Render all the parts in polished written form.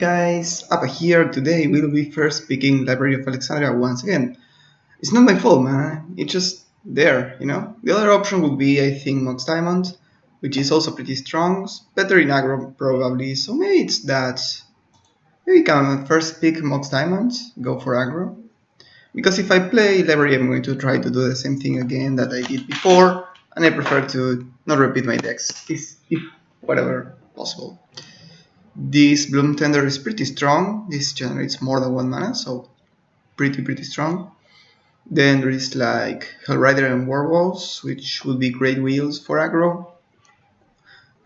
Guys, up here today we'll be first picking Library of Alexandria once again. It's not my fault, man. It's just there. The other option would be, I think, Mox Diamond, which is also pretty strong, better in aggro probably. So maybe it's that. Maybe we can first pick Mox Diamond, go for aggro. Because if I play Library, I'm going to try to do the same thing again that I did before, and I prefer to not repeat my decks, if whatever possible. This Bloom Tender is pretty strong. This generates more than 1 mana, so pretty strong. Then there is like Hellrider and Werewolves, which would be great wheels for aggro.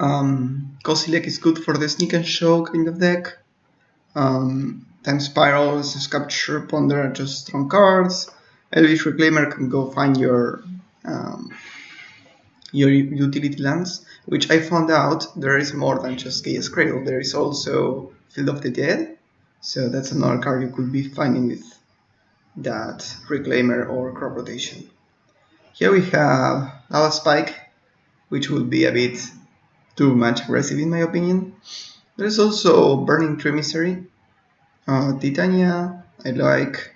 Kozilek is good for the Sneak and Show kind of deck. Time Spiral, Capture, Ponder are just strong cards. Elvish Reclaimer can go find your utility lands, which I found out there is more than just Chaos Cradle. There is also Field of the Dead, so that's another card you could be finding with that Reclaimer or Crop Rotation. Here we have Lava Spike, which would be a bit too much aggressive in my opinion. There's also Burning Tremissary, Titania, I like.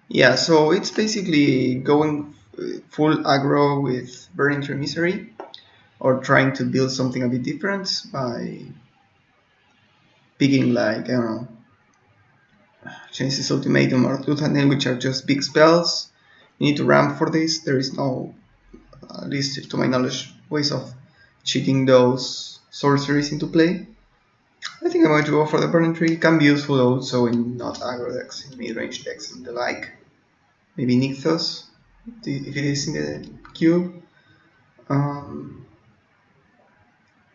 Yeah, so it's basically going full aggro with Burning Tremissary, or trying to build something a bit different by picking like, I don't know, Genesis Ultimatum or Tooth and Nail, which are just big spells. You need to ramp for this. There is no, at least to my knowledge, ways of cheating those sorceries into play. I think I'm going to go for the Burning Tree. It can be useful also in not aggro decks, in mid-range decks and the like. Maybe Nixos, if it is in the cube.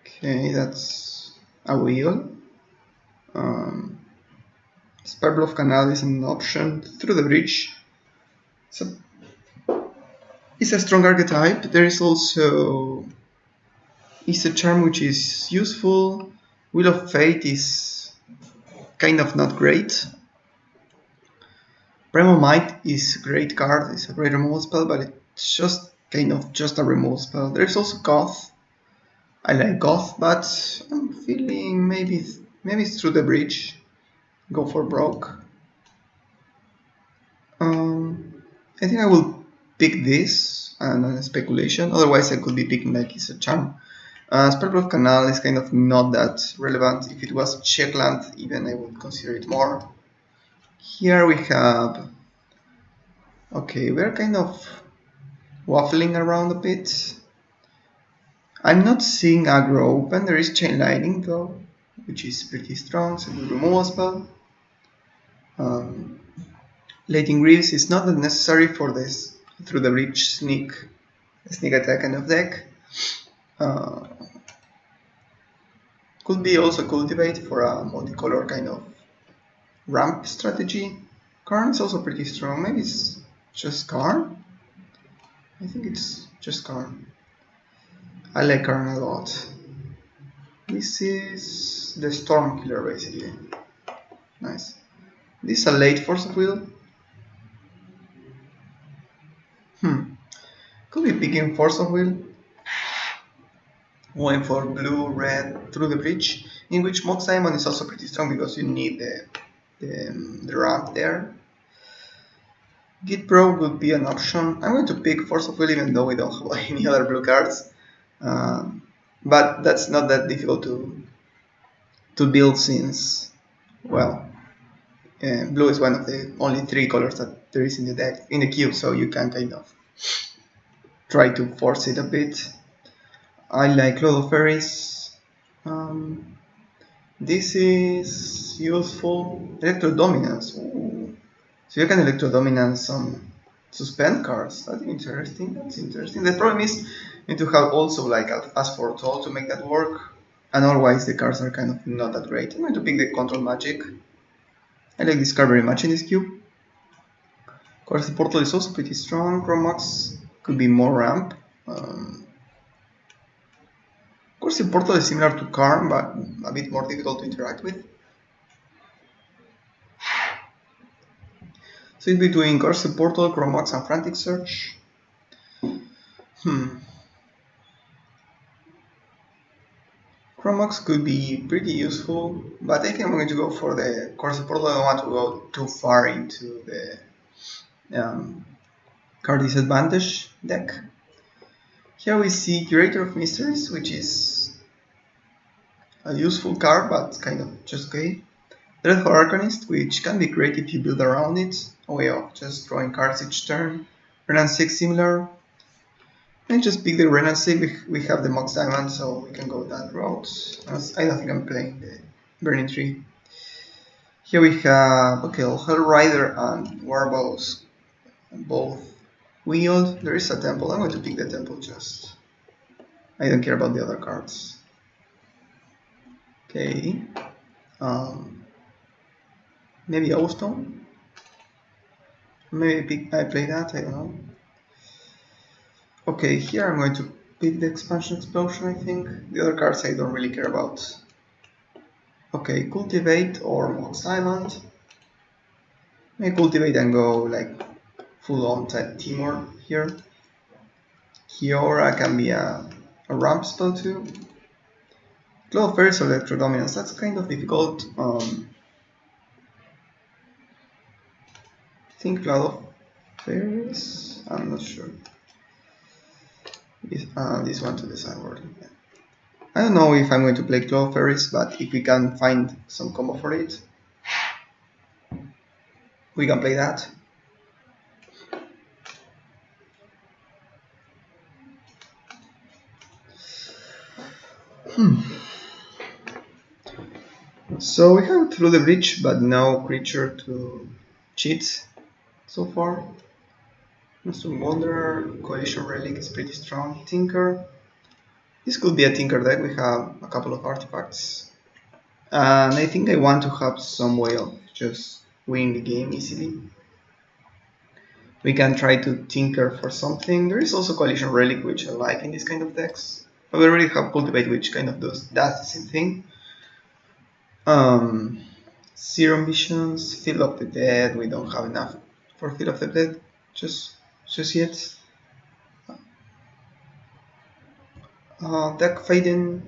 Okay, that's a wheel. Spellbluff Canal is an option through the bridge. So it's a strong archetype. There is also Easter Charm, which is useful. Wheel of Fate is kind of not great. Primal Might is a great card. It's a great removal spell, but it's just kind of just a removal spell. There's also Goth. I like Goth, but I'm feeling maybe it's through the bridge. Go for Broke. I think I will pick this and speculation. Otherwise, I could be picking like Easter Charm. Spellbluff Canal is kind of not that relevant. If it was Checkland, even I would consider it more. Here we have. Okay, we're kind of waffling around a bit. I'm not seeing aggro open. There is Chain Lightning though, which is pretty strong. So the removal spell. Lating Greaves is not that necessary for this through the bridge sneak attack kind of deck. Could be also Cultivate for a multicolor kind of ramp strategy. Karn is also pretty strong. Maybe it's just Karn? I think it's just Karn. I like Karn a lot. This is the Storm Killer basically. Nice. This is a late Force of Will. Could be picking Force of Will. Going for blue, red through the bridge, in which Mox Diamond is also pretty strong because you need the ramp there. Git Pro would be an option. I'm going to pick Force of Will even though we don't have any other blue cards. But that's not that difficult to build since, well, blue is one of the only 3 colors that there is in the deck, in the cube, so you can kind of try to force it a bit. I like Clodoferis. This is useful. Electro Dominance. Ooh. So you can Electro Dominance some suspend cards. That's interesting. The problem is you need to have also like Ask for Toll to make that work. And otherwise the cards are kind of not that great. I'm going to pick the Control Magic. I like this card very much in this cube. Of course, the Portal is also pretty strong. Chromax could be more ramp. Of course, the Portal is similar to Karn, but a bit more difficult to interact with. So it's between Corsair Portal, Chromax, and Frantic Search. Chromox could be pretty useful, but I think I'm going to go for the core support. I don't want to go too far into the card disadvantage deck. Here we see Curator of Mysteries, which is a useful card, but kind of just okay. Dreadhorde Arcanist, which can be great if you build around it, a way of just drawing cards each turn. Renan 6 similar. And just pick the Renan 6, we have the Mox Diamond, so we can go that route. I don't think I'm playing the Burning Tree. Here we have, okay, Hell Rider and Warbows, both wheeled. There is a temple, I'm going to pick the temple just. I don't care about the other cards. Okay. Maybe Owlstone? Maybe I play that, I don't know. Okay, here I'm going to pick the Expansion Explosion, I think. The other cards I don't really care about. Okay, Cultivate or Mox Diamond. Maybe Cultivate and go like full on type Temur here. Kiora can be a ramp spell too. Cloud of Fairies or Electrodominance, that's kind of difficult. I think Cloud of Fairies, I'm not sure. This one to the sideboard. Yeah. I don't know if I'm going to play Cloud of Fairies, but if we can find some combo for it, we can play that. So we have Through the Breach, but no creature to cheat so far. Monstrum Wanderer, Coalition Relic is pretty strong. Tinker. This could be a Tinker deck. We have a couple of artifacts. And I think I want to have some way of just winning the game easily. We can try to Tinker for something. There is also Coalition Relic, which I like in this kind of decks. But we already have Cultivate, which kind of does the same thing. Serum Visions, Field of the Dead. We don't have enough for Field of the Dead just yet. Deck Fading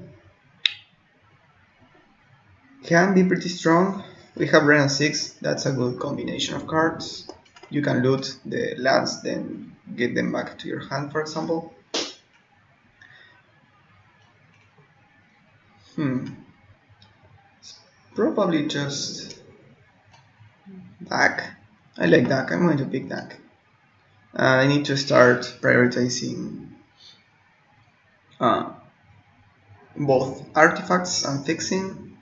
can be pretty strong. We have Renan 6, that's a good combination of cards. You can loot the lands, then get them back to your hand, for example. It's probably just Dak. I like Dak, I'm going to pick Dak. I need to start prioritizing both artifacts and fixing.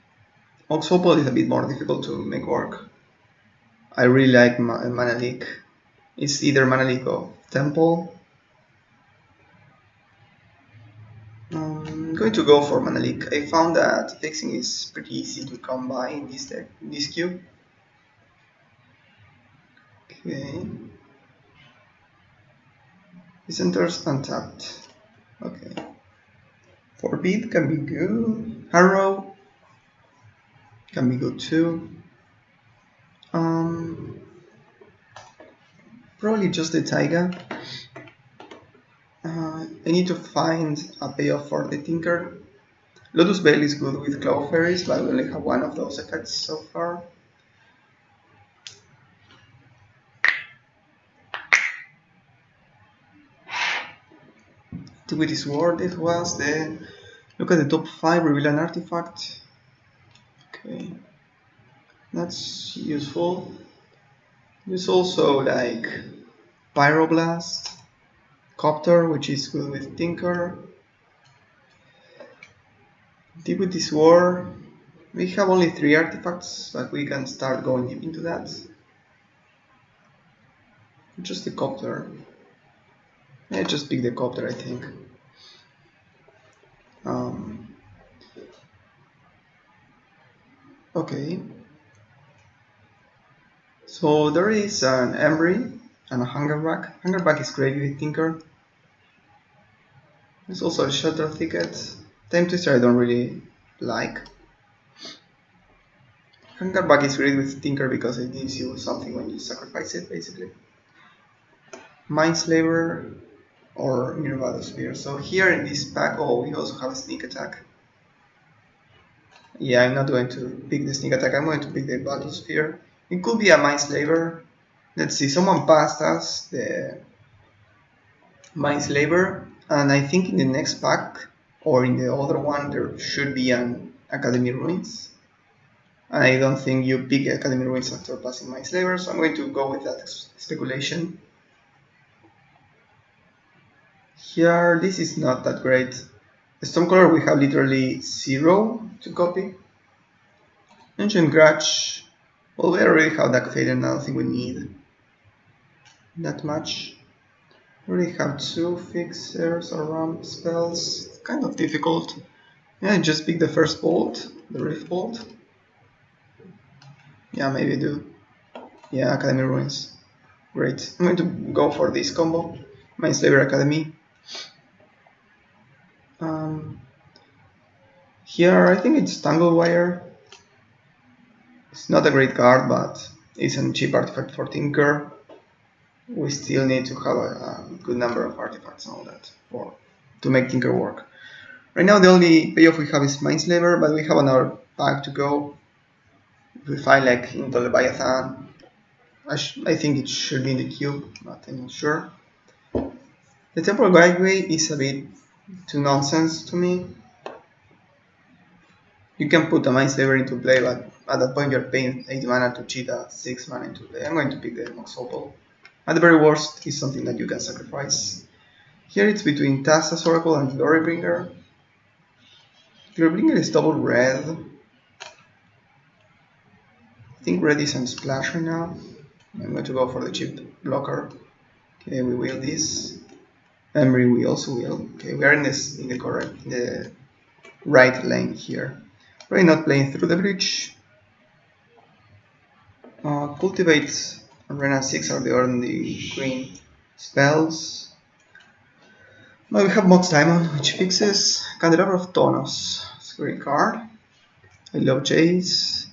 Oxopal is a bit more difficult to make work. I really like Mana Leak. It's either Mana Leak or Temple. I'm going to go for Mana Leak. I found that fixing is pretty easy to come by in this deck, in this cube. Okay. This enters untapped. Okay. Forbid can be good. Harrow can be good too. Probably just the Taiga. I need to find a payoff for the Tinker. Lotus Veil is good with Cloud Fairies, but we only have one of those effects so far. With this word, it was the look at the top 5, reveal an artifact. Okay, that's useful. There's also like Pyroblast, Copter, which is good with Tinker. Deep with this war, we have only 3 artifacts, but we can start going deep into that. Just the Copter. Yeah, just pick the Copter, I think. Okay. So there is an Embry and a Hungerback. Hungerback is great with Tinker. There's also a Shelter Thicket. Time Twister I don't really like. Hungerback is great with Tinker because it gives you something when you sacrifice it, basically. Mindslaver or Mirvado Spear. So here in this pack, oh, we also have a Sneak Attack. Yeah, I'm not going to pick the sneak attack. I'm going to pick the battle sphere. It could be a mind slaver. Let's see. Someone passed us the mind slaver, and I think in the next pack or in the other one there should be an Academy Ruins. And I don't think you pick Academy Ruins after passing mind slaver, so I'm going to go with that speculation. Here, this is not that great. The Stormcaller we have literally 0 to copy. Ancient Grudge. Well, we already have Dark Fate and I don't think we need that much. We already have 2 fixers or ramp spells. It's kind of difficult. Yeah, just pick the first bolt, the Rift Bolt. Yeah, maybe do. Yeah, Academy Ruins. Great. I'm going to go for this combo. Mindslaver Academy. Here, I think it's Tanglewire. It's not a great card, but it's a cheap artifact for Tinker. We still need to have a good number of artifacts and all that to make Tinker work. Right now, the only payoff we have is Mindslaver, but we have another pack to go. If we find like into Leviathan, I think it should be in the cube, but I'm not sure. The Temporal Guideway is a bit too nonsense to me. You can put a Mindslaver into play, but at that point you're paying 8 mana to cheat a 6 mana into play. I'm going to pick the Mox Opal. At the very worst, is something that you can sacrifice. Here it's between Tassa's Oracle and Glorybringer. Glorybringer is double red. I think red is on splash right now. I'm going to go for the cheap blocker. Okay, we will this. Emery we also will. Okay, we are in the right lane here. We're not playing through the bridge. Cultivate Arena 6 are the only green spells. Now we have Mox Diamond, which fixes Candelabra of Tonos. It's a great card. I love Jace.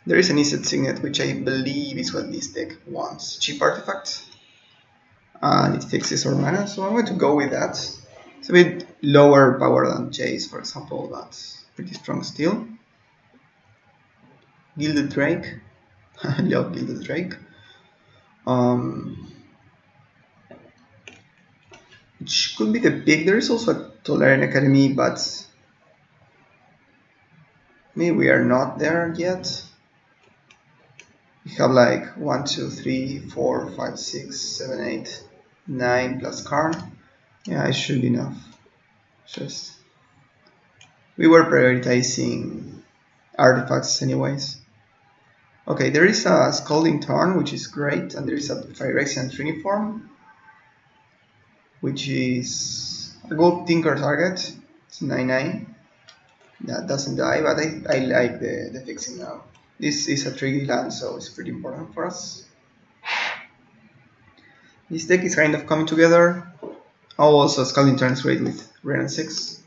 There is an Iset Signet, which I believe is what this deck wants. Cheap artifact. And it fixes our mana, so I'm going to go with that. It's a bit lower power than Jace, for example, but pretty strong still. Gilded Drake. I love Gilded Drake. Which could be the pick. There is also a Tolarian Academy, but maybe we are not there yet. We have like 1, 2, 3, 4, 5, 6, 7, 8, 9 plus Karn. Yeah, it should be enough. Just we were prioritizing artifacts anyways. Okay, there is a Scalding Tarn, which is great, and there is a Phyrexian Triniform, which is a good Tinker target. It's 9/9. That doesn't die, but I like the fixing now. This is a tricky land, so it's pretty important for us. This deck is kind of coming together. Oh, also Scalding Tarn is great with Ren 6.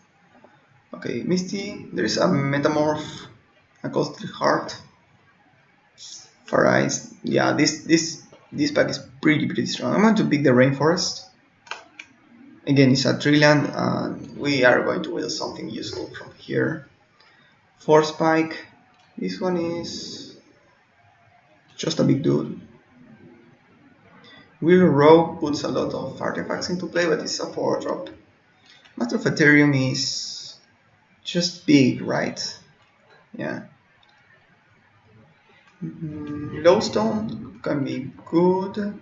Okay, Misty. There is a Metamorph, a Costly Heart. Far Eyes. Yeah, this pack is pretty strong. I'm going to pick the Rainforest. Again, it's a tree land, and we are going to wield something useful from here. Force Spike. This one is just a big dude. Wheel Rogue puts a lot of artifacts into play, but it's a 4-drop. Master of Ethereum is just big, right? Yeah. Lowstone can be good,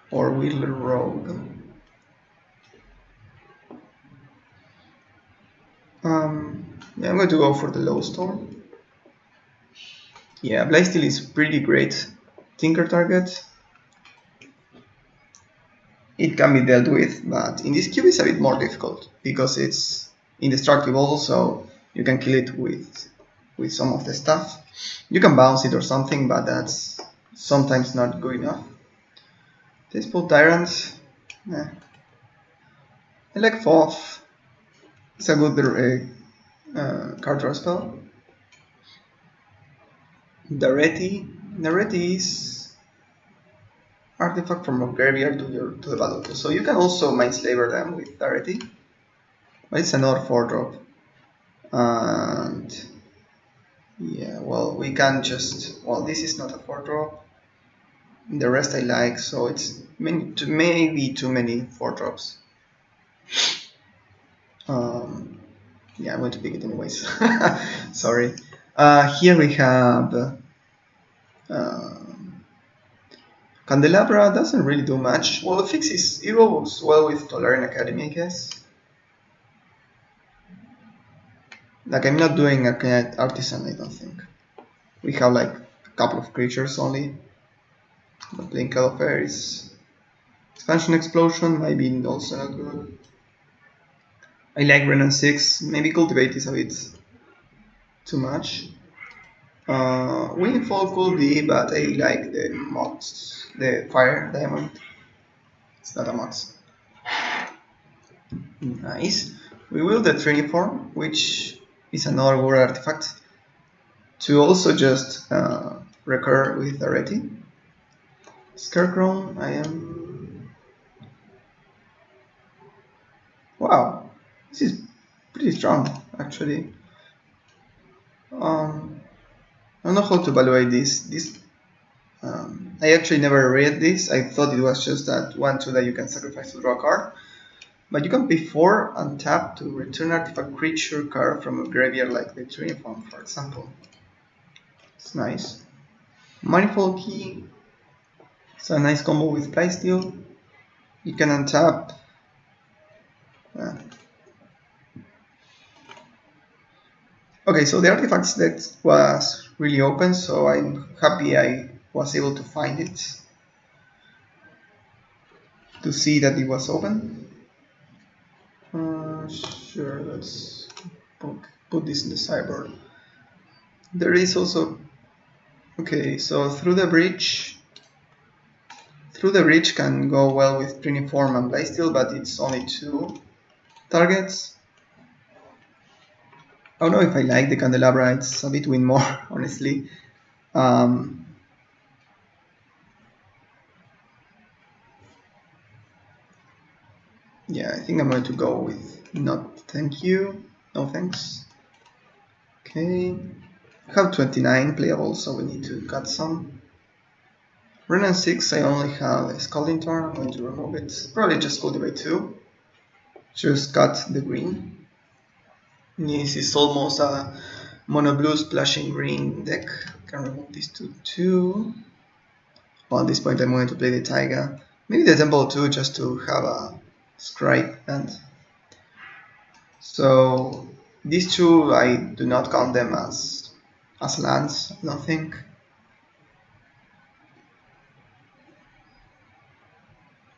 or Wheel Rogue. Yeah, I'm going to go for the Lowstone. Yeah, Blightsteel is pretty great Tinker target. It can be dealt with, but in this cube it's a bit more difficult because it's indestructible, so you can kill it with some of the stuff. You can bounce it or something, but that's sometimes not good enough. Tasteful Tyrant. I like Foth. It's a good card draw spell. Dareti is artifact from a graveyard to the battlefield. So you can also Mindslaver them with Dareti. But it's another 4-drop. And yeah, well, we can just, well, this is not a 4-drop. The rest I like, so it's maybe too many 4-drops. Yeah, I'm going to pick it anyways. Sorry. Here we have Candelabra. Doesn't really do much. Well, it goes well with Tolarian Academy, I guess. Like, I'm not doing Arcanite Artisan, I don't think. We have like a couple of creatures only. But playing Call of Air is Expansion Explosion, maybe also not good. I like Renan 6, maybe Cultivate is a bit too much. Windfall could be, but I like the mods, the Fire Diamond. It's not a mod. Nice. We will the Triniform, which is another word artifact, to also just recur with Areti. Scarecrow, I am... Wow, this is pretty strong, actually. I don't know how to evaluate this. I actually never read this. I thought it was just that 1/2 that you can sacrifice to draw a card. But you can pay 4 and tap to return artifact creature card from a graveyard like the Triniform, for example. It's nice. Manifold Key. It's a nice combo with Playsteel. You can untap. Okay, so the artifacts deck was really open, so I'm happy I was able to find it. To see that it was open. Sure, let's put this in the sideboard. There is also... Okay, so through the bridge can go well with Triniform and Playsteel, but it's only 2 targets. I don't know if I like the Candelabra, it's a bit win more, honestly. Yeah, I think I'm going to go with not thank you, no thanks. Okay, I have 29 playable, so we need to cut some. Renan 6, I only have a Scalding Tarn, I'm going to remove it. Probably just cultivate 2. Just cut the green. This is almost a mono blue splashing green deck. Can remove these to 2. Well, at this point I'm going to play the Taiga. Maybe the Temple too, just to have a Scribe land. So these 2 I do not count them as lands, I don't think.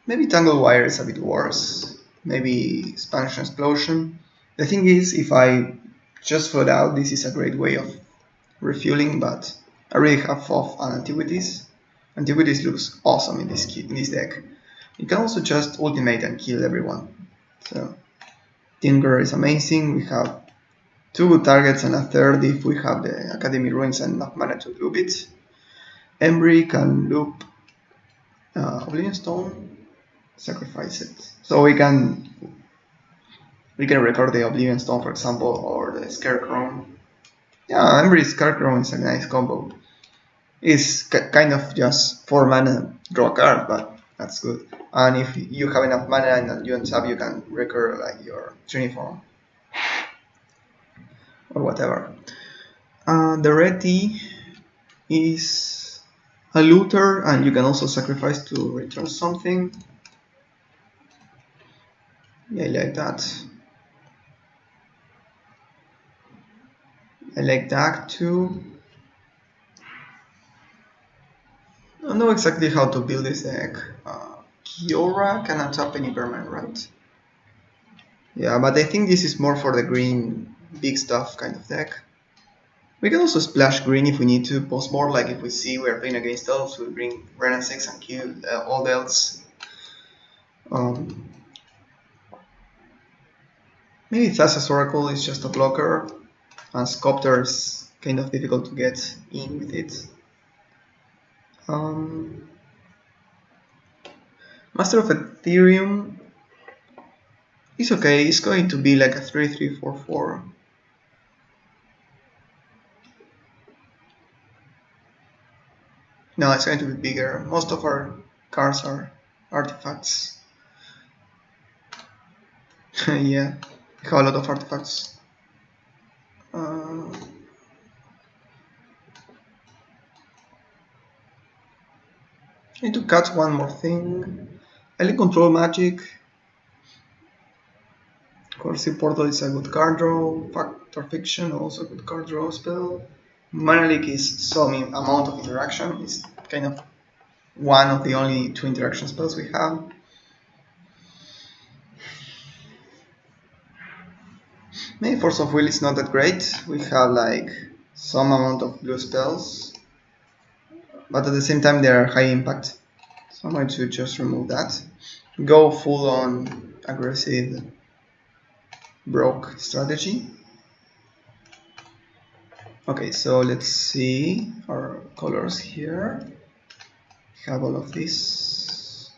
Maybe Tangle Wire is a bit worse. Maybe Spanish Explosion. The thing is, if I just float out, this is a great way of refueling, but I really have FOF and Antiquities. Antiquities looks awesome in this deck. You can also just ultimate and kill everyone. So Tinker is amazing. We have 2 good targets and a third if we have the Academy Ruins and enough mana to loop it. Embry can loop Oblivion Stone, sacrifice it. So we can record the Oblivion Stone, for example, or the Scarecrow. Yeah, Embry Scarecrow is a nice combo. It's kind of just 4 mana, draw a card, but that's good. And if you have enough mana and you untap, you can recur like your Triniform or whatever. The Reti is a looter, and you can also sacrifice to return something. Yeah, I like that. I like that too. I don't know exactly how to build this deck. Kiora can untap any permanent, right? Yeah, but I think this is more for the green big stuff kind of deck. We can also splash green if we need to. Post more, like if we see we're playing against elves, we bring Renan 6 and kill all the elves. Maybe Thassa's Oracle is just a blocker, and Sculptor is kind of difficult to get in with it. Master of Ethereum is okay, it's going to be like a 3-3-4-4. No, it's going to be bigger. Most of our cards are artifacts. Yeah, we have a lot of artifacts. I need to catch one more thing. Elite Control Magic. Corsi Portal is a good card draw. Factor Fiction, also a good card draw spell. Mana Leak is some amount of interaction. It's kind of one of the only 2 interaction spells we have. Maybe Force of Will is not that great. We have like some amount of blue spells, but at the same time they are high impact. So I'm going to just remove that. Go full on aggressive broke strategy. Okay, so let's see our colors here. We have all of this.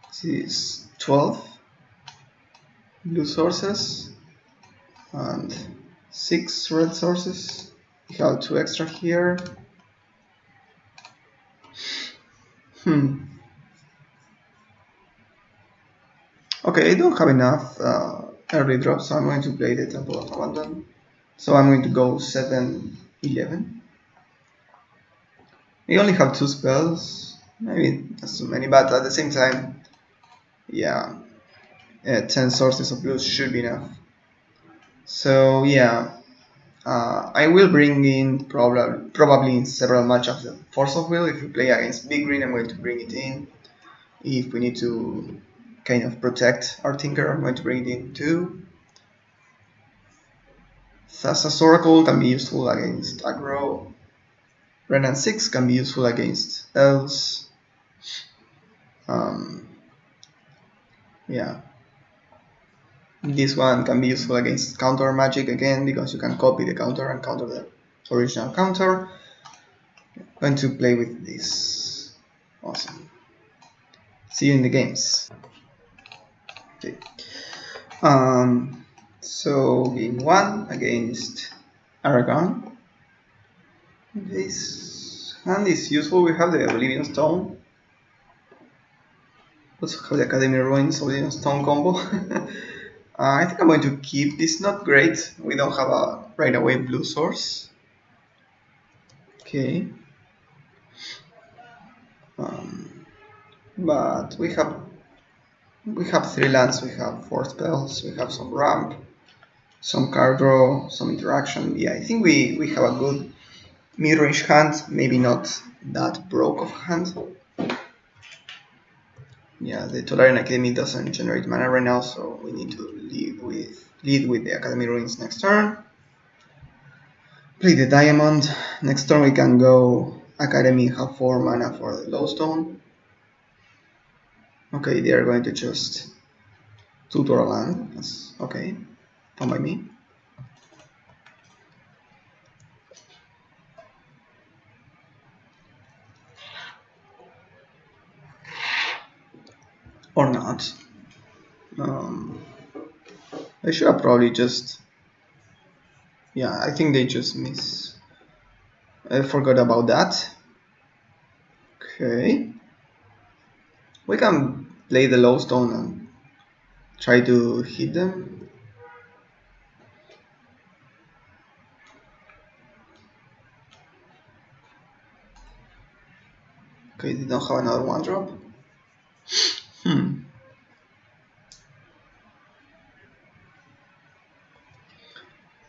This is 12 blue sources and 6 red sources. We have 2 extra here. Okay, I don't have enough early drop, so I'm going to play the Temple of Abandon. So I'm going to go 7, 11. I only have 2 spells. Maybe that's too many, but at the same time, yeah, 10 sources of blue should be enough. So yeah, I will bring in probably in several matchups the Force of Will. If we play against Big Green, I'm going to bring it in. If we need to kind of protect our Tinker, I'm going to bring it in too. Thassa's Oracle can be useful against aggro. Renan 6 can be useful against elves. Yeah. This one can be useful against counter magic again, because you can copy the counter and counter the original counter. I'm going to play with this. Awesome. See you in the games. Okay. So game 1 against Aragon. This hand is useful. We have the Oblivion Stone. Also have the Academy Ruins Oblivion Stone combo. I think I'm going to keep this. Not great. We don't have a right away blue source. Okay. But we have 3 lands. We have 4 spells. We have some ramp, some card draw, some interaction. Yeah, I think we have a good mid-range hand. Maybe not that broke of hand. Yeah, the Tolarian Academy doesn't generate mana right now, so we need to lead with the Academy Ruins next turn. Play the Diamond. Next turn we can go Academy, have 4 mana for the Lowstone. Okay, they are going to just tutor a land. That's okay. Fine by me. Or not. I should have probably just... Yeah, I think they just miss. I forgot about that. Okay. We can play the Lowstone and try to hit them. Okay, they don't have another 1-drop.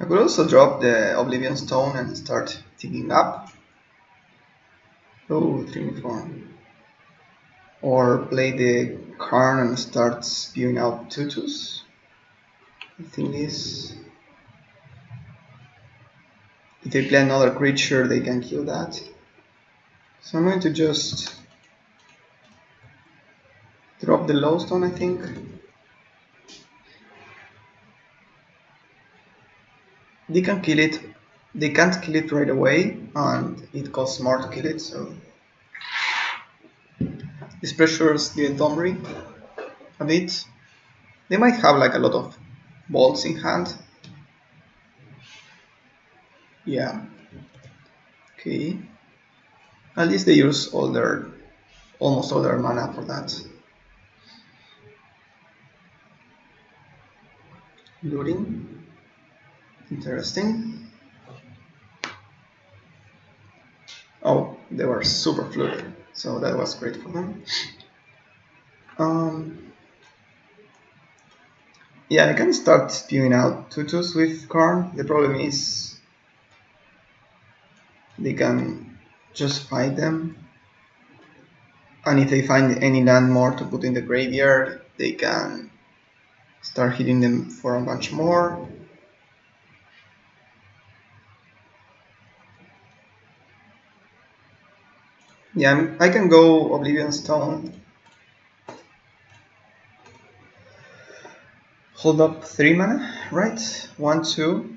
I could also drop the Oblivion Stone and start digging up. Oh, Triniform. Or play the Karn and start spewing out tutus. I think this... If they play another creature, they can kill that. So I'm going to just drop the Lowstone, I think. They can kill it. They can't kill it right away, and it costs more to kill it, so this pressures the Domri a bit. They might have like a lot of bolts in hand. Yeah. Okay. At least they use almost all their mana for that. Looting. Interesting. Oh, they were super fluid, so that was great for them. Yeah, I can start spewing out tutus with Karn. The problem is they can just fight them. And if they find any land more to put in the graveyard, they can start hitting them for a bunch more. Yeah, I can go Oblivion Stone. Hold up 3 mana, right? 1, 2.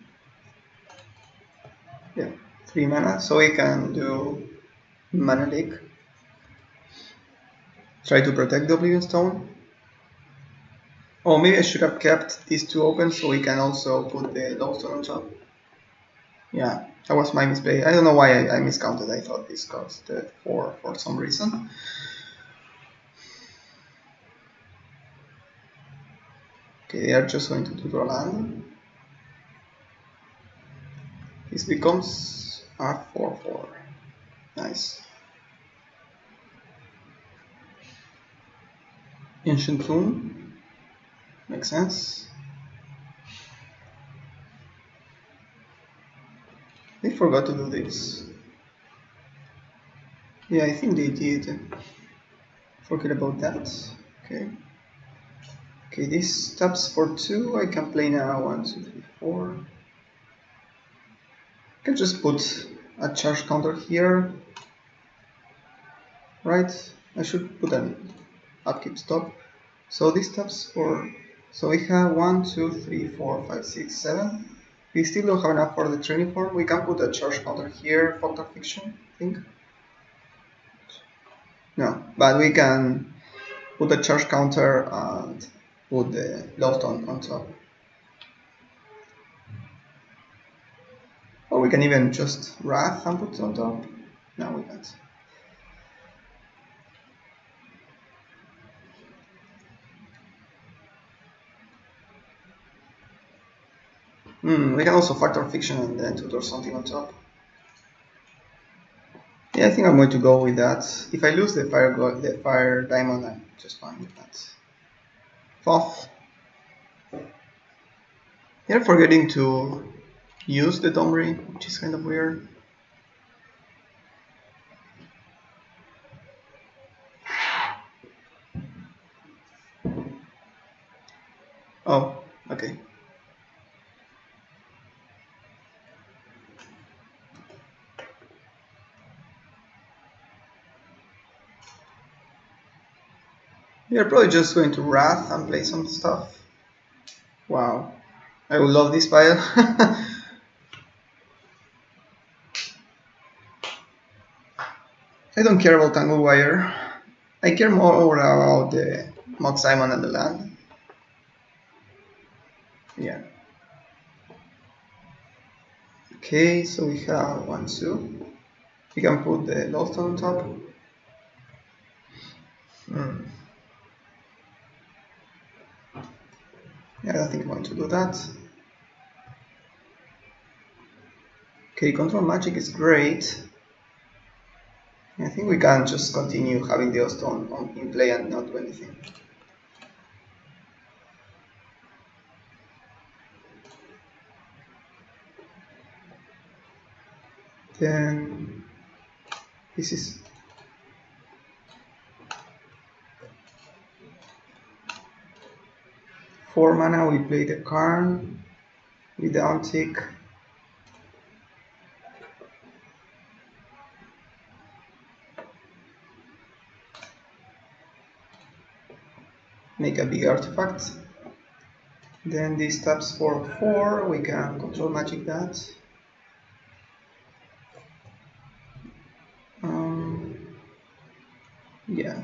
Yeah, 3 mana. So we can do Mana Leak. Try to protect the Oblivion Stone. Oh, maybe I should have kept these two open so we can also put the Lowstone on top. Yeah, that was my mistake. I don't know why I miscounted. I thought this cost 4 for some reason. Okay, they are just going to do draw land. This becomes a 4/4. Nice. Ancient Tomb. Makes sense. They forgot to do this. Yeah, I think they did. Forget about that. Okay. Okay, this taps for 2. I can play now 1, 2, 3, 4. I can just put a charge counter here. Right? I should put an upkeep stop. So this taps for. So we have 1, 2, 3, 4, 5, 6, 7. We still don't have enough for the training form. We can put a charge counter here, Fact or Fiction, I think. No, but we can put a charge counter and put the Lowstone on top. Or we can even just Wrath and put it on top. No, we can't. We can also Factor Fiction and then tutor something on top. Yeah, I think I'm going to go with that. If I lose the fire diamond, I'm just fine with that. Fourth. You're forgetting to use the Domri, which is kind of weird. Oh, okay. We are probably just going to Wrath and play some stuff. Wow. I would love this pile. I don't care about Tangle Wire. I care more about the Mox Diamond and the land. Yeah. Okay, so we have 1, 2. We can put the Lowstone on top. Yeah, I don't think I'm going to do that. Okay, Control Magic is great. I think we can just continue having the Lowstone in play and not do anything. Then this is 4 mana. We play the Karn. We downtick. Make a big artifact. Then this taps for 4. We can Control Magic that. Yeah.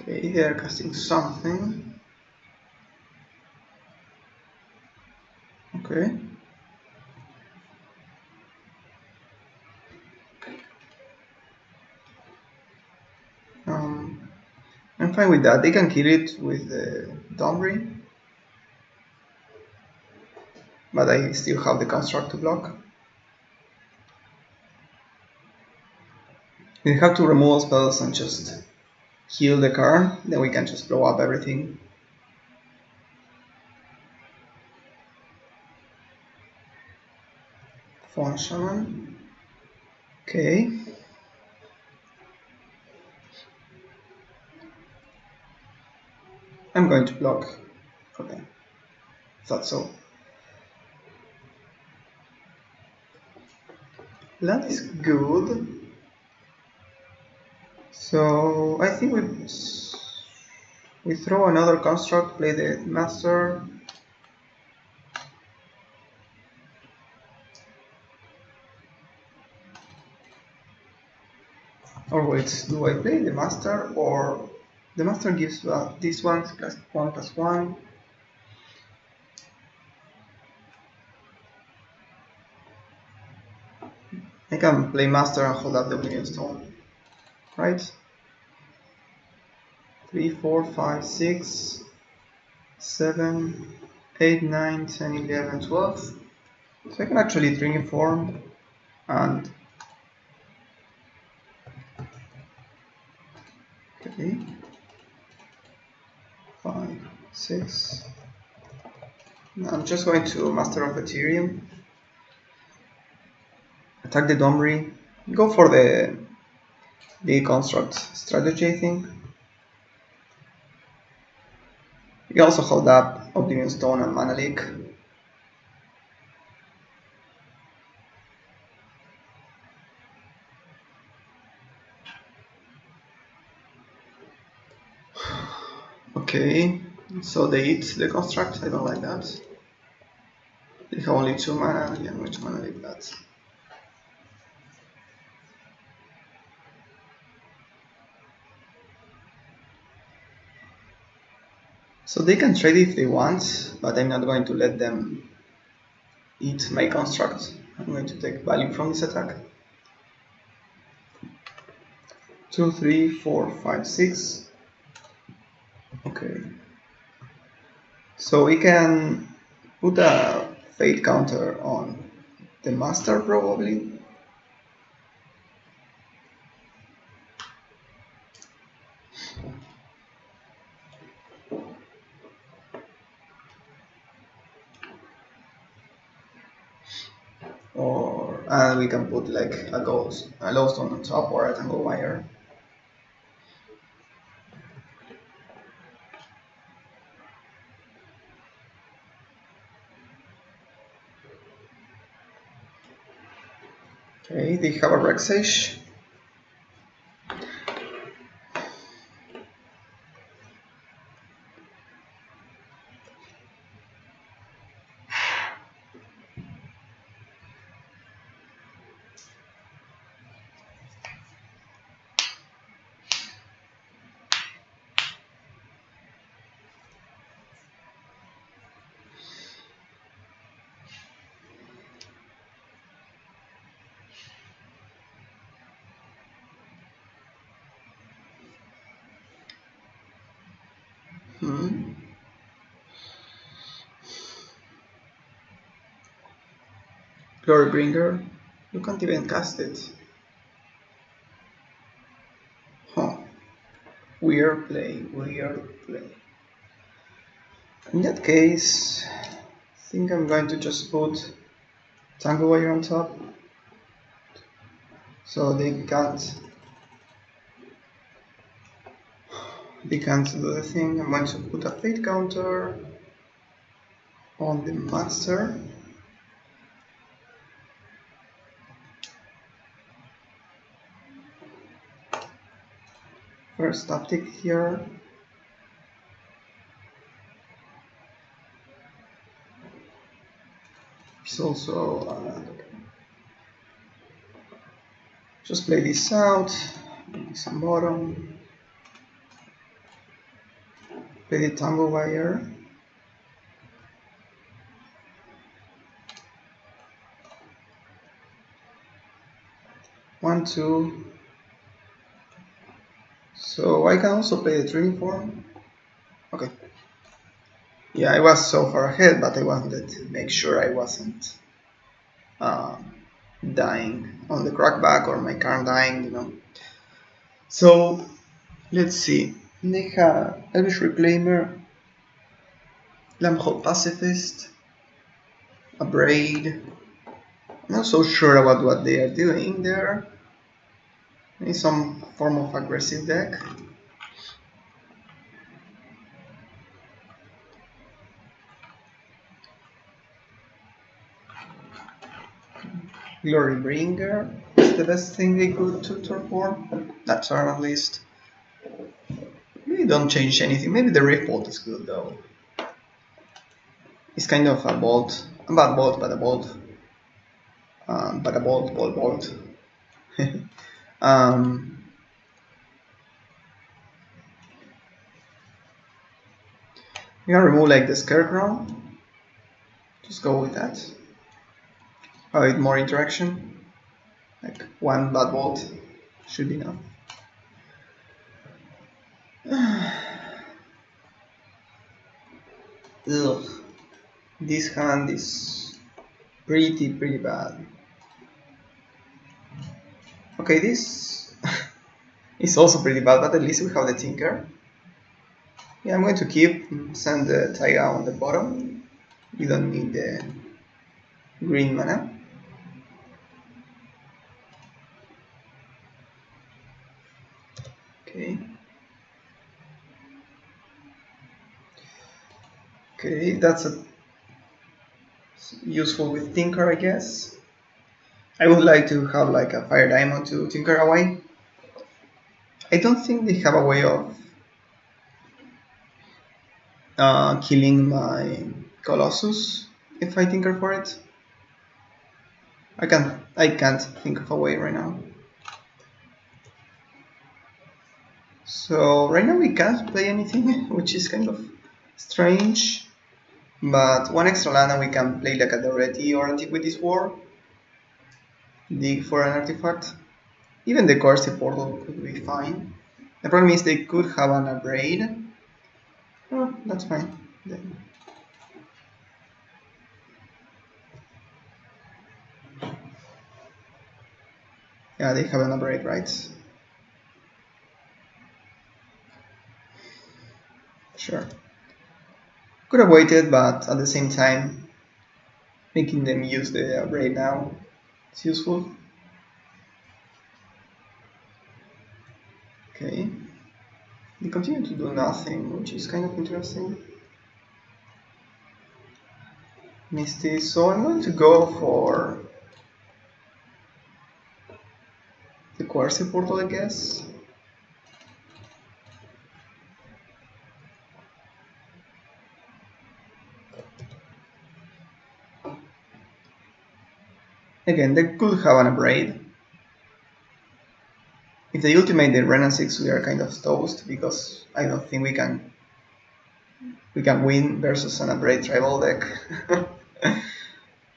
Okay, they are casting something. Okay. I'm fine with that. They can kill it with the Domri, but I still have the construct to block. We have to remove all spells and just heal the card, then we can just blow up everything. Fawn Shaman. Okay. I'm going to block. Okay. Thought so. That is good. So I think we throw another construct, play the master. Or wait, do I play the master or the master gives this one +1/+1. I can play master and hold up the Oblivion Stone, right? 3, 4, 5, 6, 7, 8, 9, 10, 11, 12. So I can actually Triniform and okay, 5, 6. Now I'm just going to Master of Ethereum, attack the Domri, go for the construct strategy, I think. You can also hold up Oblivion Stone and Mana Leak. Okay, so they eat the construct, I don't like that. They have only 2 mana, yeah, which mana leak that? So they can trade if they want, but I'm not going to let them eat my construct. I'm going to take value from this attack. 2, 3, 4, 5, 6. Okay. So we can put a fate counter on the master probably. Or we can put like a glowstone on top or a tangle wire. Okay, they have a Rexage. Glorybringer. You can't even cast it. Huh. Weird play, weird play. In that case, I think I'm going to just put Tangle Wire on top. So they can't do the thing. I'm going to put a fate counter on the master. First uptick here. It's also okay. Just play this out, maybe some bottom. Play the tango wire. One, two. So I can also play the training form. Okay. Yeah, I was so far ahead, but I wanted to make sure I wasn't dying on the crackback or my card dying, you know. So let's see. They have Elvish Reclaimer, Lamphold Pacifist, a Braid. I'm not so sure about what they are doing there. Maybe some form of aggressive deck. Glorybringer is the best thing they could tutor for. That turn at least. Maybe don't change anything. Maybe the Rift Bolt is good though. It's kind of a bolt. A bad bolt, but a bolt. But a bolt. We can remove like the Scarecrow. Just go with that. With more interaction. Like one bad bolt should be enough. Ugh. This hand is pretty bad. Okay, this is also pretty bad, but at least we have the Tinker. Yeah, I'm going to send the Taiga on the bottom. You don't need the green mana. Okay. Okay, that's useful with Tinker, I guess. I would like to have like a Fire Diamond to Tinker away. I don't think they have a way of killing my Colossus if I Tinker for it. I can't think of a way right now. So right now we can't play anything, which is kind of strange. But one extra land and we can play like a Doreti or Antiquities War. Dig for an artifact. Even the Corsi Portal could be fine. The problem is they could have an Abrade. Oh, that's fine. Then. Yeah, they have an Abrade, right? Sure. Could have waited, but at the same time, making them use the Abrade now is useful. Okay. They continue to do nothing, which is kind of interesting. Misty, so I'm going to go for the Quartzy Portal, I guess. Again, they could have an Abrade. If they ultimate the Renan 6, we are kind of toast because I don't think we can win versus an Abrade tribal deck.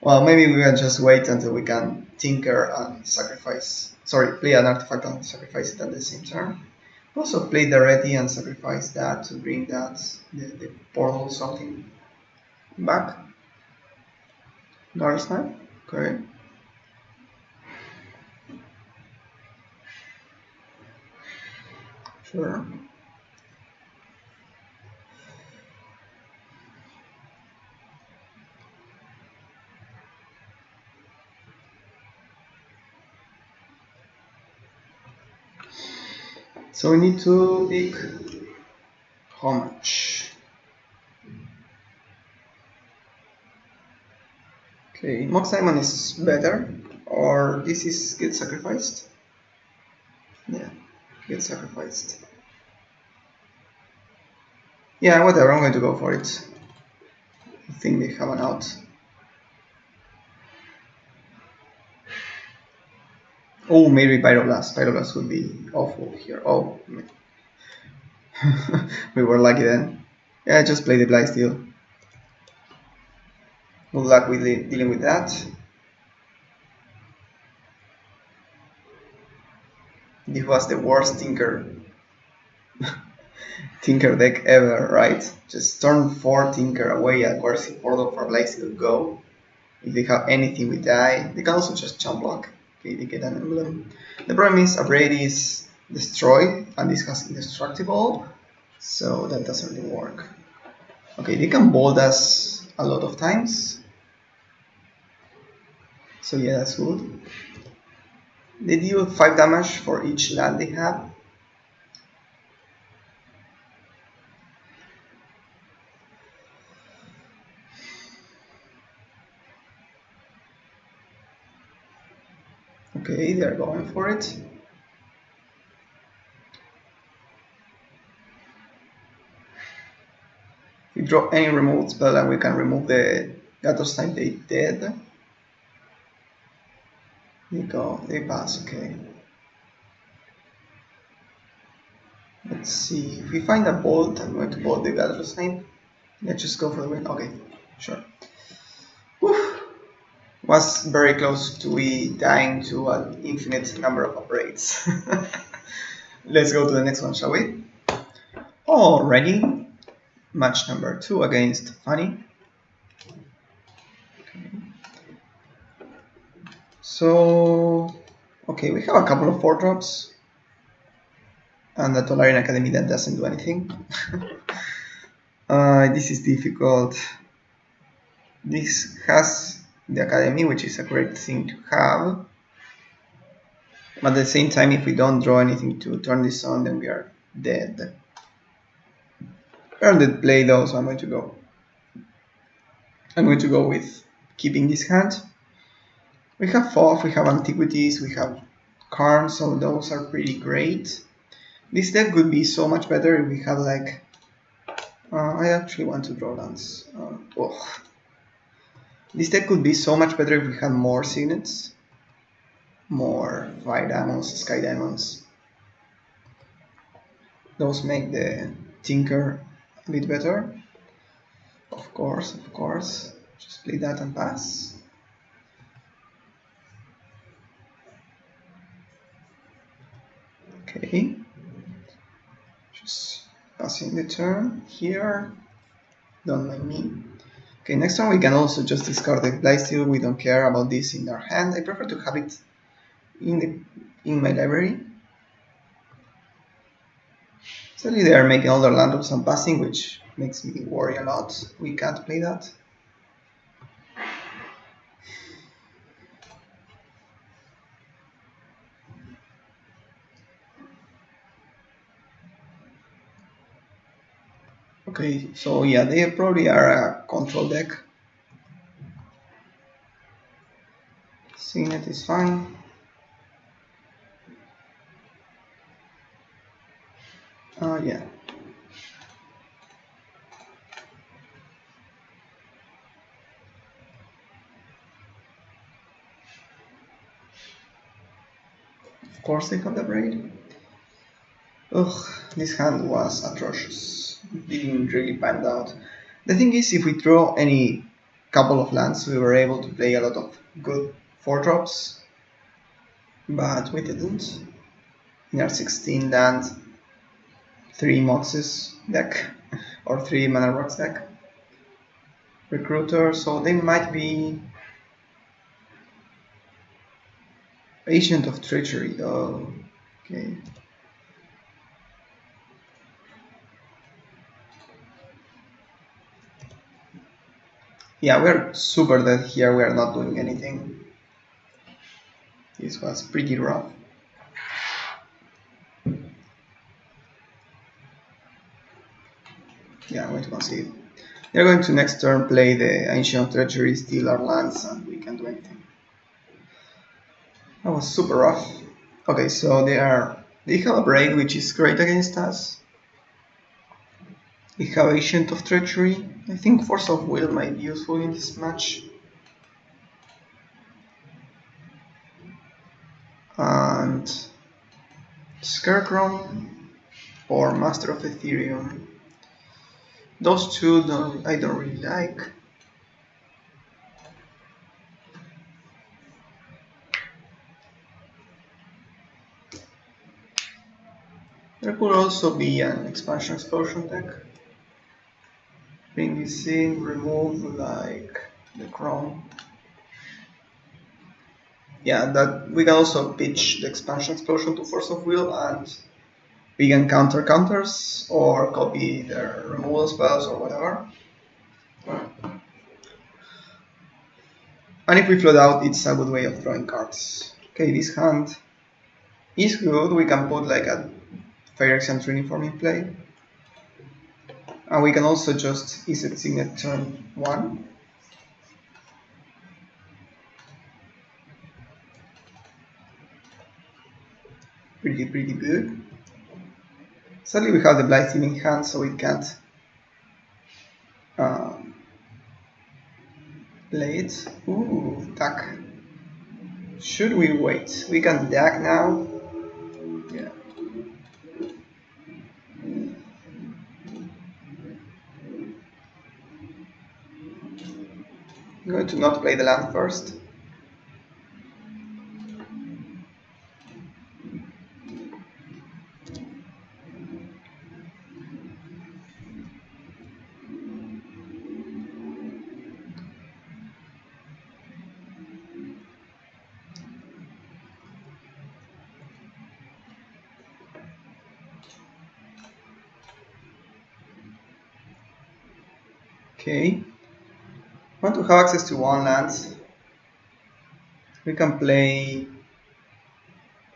Well, maybe we can just wait until we can Tinker and sacrifice. Sorry, play an artifact and sacrifice it at the same turn. Also play the Ready and sacrifice that to bring that the portal something back. Guard Snipe, okay. Sure. So we need to pick how much. Okay, Mox Diamond is better, or this is get sacrificed? Yeah, get sacrificed. Yeah, whatever, I'm going to go for it. I think they have an out. Oh, maybe Pyroblast. Pyroblast would be awful here. Oh, we were lucky then. Yeah, just play the Blightsteel. Good luck with dealing with that. This was the worst Tinker deck ever, right? Just turn 4 Tinker away at Coercive Portal for Blightsteel go. If they have anything we die, they can also just jump block. Okay, they get an emblem. The problem is Abrade is destroy, and this has indestructible, so that doesn't really work. Okay, they can bold us a lot of times, so yeah, that's good. They deal 5 damage for each land they have. Okay, they're going for it. If we draw any remote spell and we can remove the Gatos Time, they dead. They pass, okay. Let's see, if we find a bolt, I'm going to bolt the Gatos Time. Let's just go for the win, okay, sure. Whew. Was very close to we dying to an infinite number of operates. Let's go to the next one, shall we? Alrighty, match number 2 against Fanny. Okay. So, okay, we have a couple of 4-drops, and the Tolarian Academy that doesn't do anything. This is difficult. This has the Academy, which is a great thing to have. But at the same time, if we don't draw anything to turn this on, then we are dead. Earned play though, so I'm going to go. I'm going to go with keeping this hand. We have FOF, we have Antiquities, we have Karns, so those are pretty great. This deck could be so much better if we had like... I actually want to draw lands. This deck could be so much better if we had more signets. More Fire Diamonds, Sky Diamonds. Those make the Tinker a bit better. Of course. Just play that and pass. Okay. Just passing the turn here. Don't mind me. Okay, next turn we can also just discard the Blightsteel. We don't care about this in our hand. I prefer to have it in my library. Sadly, they are making all their land drops and passing, which makes me worry a lot. We can't play that. Okay, so yeah, they probably are a control deck. Signet is fine. Yeah. Of course they have the braid. Ugh, this hand was atrocious. It didn't really pan out. The thing is, if we draw any couple of lands, we were able to play a lot of good 4-drops, but we didn't. In our 16 land, 3 Moxes deck, or 3 Mana Rocks deck. Recruiter, so they might be Agent of Treachery. Oh, okay. Yeah, we're super dead here, we are not doing anything. This was pretty rough. Yeah, I'm going to concede. They're going to next turn play the Ancient of Treachery, steal our lands, and we can't do anything. That was super rough. Okay, so they have a braid which is great against us. We have Ancient of Treachery. I think Force of Will might be useful in this match. And Scarecrow or Master of Ethereum. Those two I don't really like. There could also be an expansion explosion deck. Bring this in, remove like the chrome. Yeah, that we can also pitch the expansion explosion to force of will, and we can counter counters or copy their removal spells or whatever. And if we float out, it's a good way of drawing cards. Okay, this hand is good. We can put like a Fire Exam Uniform in play. And we can also just Izzet Signet turn 1. Pretty good. Sadly, we have the Blight Theme in hand, so we can't play it. Ooh, Duck. Should we wait? We can Duck now. Yeah. I'm going to not play the land first. Okay. I want to have access to one land. We can play.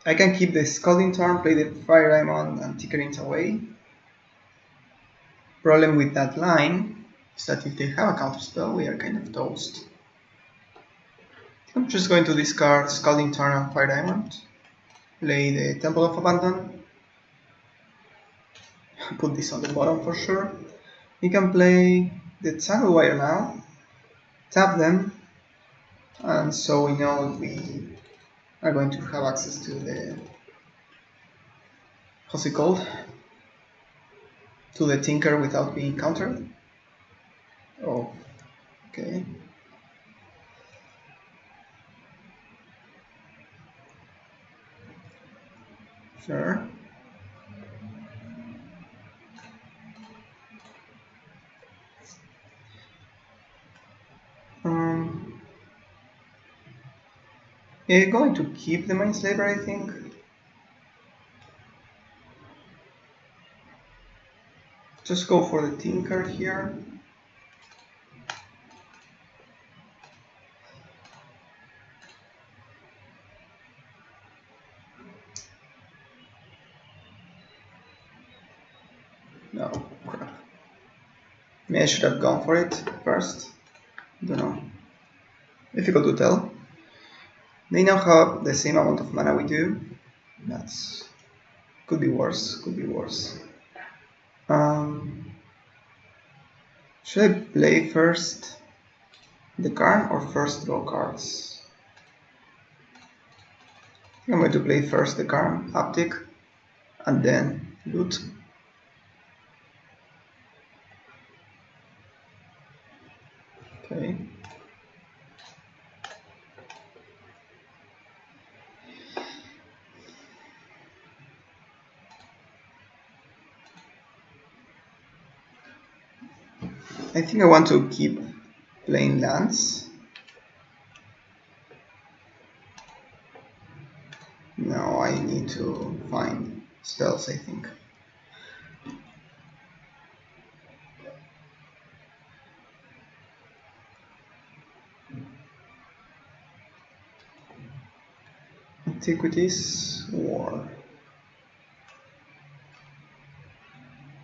I can keep the Scalding Tarn, play the Fire Diamond, and ticker it away. Problem with that line is that if they have a counterspell, we are kind of toast. I'm just going to discard Scalding Tarn and Fire Diamond, play the Temple of Abandon, put this on the bottom for sure. We can play the Tangle Wire now, tap them, and so we know we are going to have access to the how's it called? To the Tinker without being countered. Oh, okay. Sure. We're going to keep the Mindslaver, I think. Just go for the Tinker here. No, crap. Maybe I should have gone for it first. Don't know. Difficult to tell. They now have the same amount of mana we do. That's could be worse. Could be worse. Should I play first the card or first draw cards? I think I'm going to play first the card, Haptic, and then loot. Okay. I think I want to keep playing lands. No, I need to find spells, I think. Antiquities, War.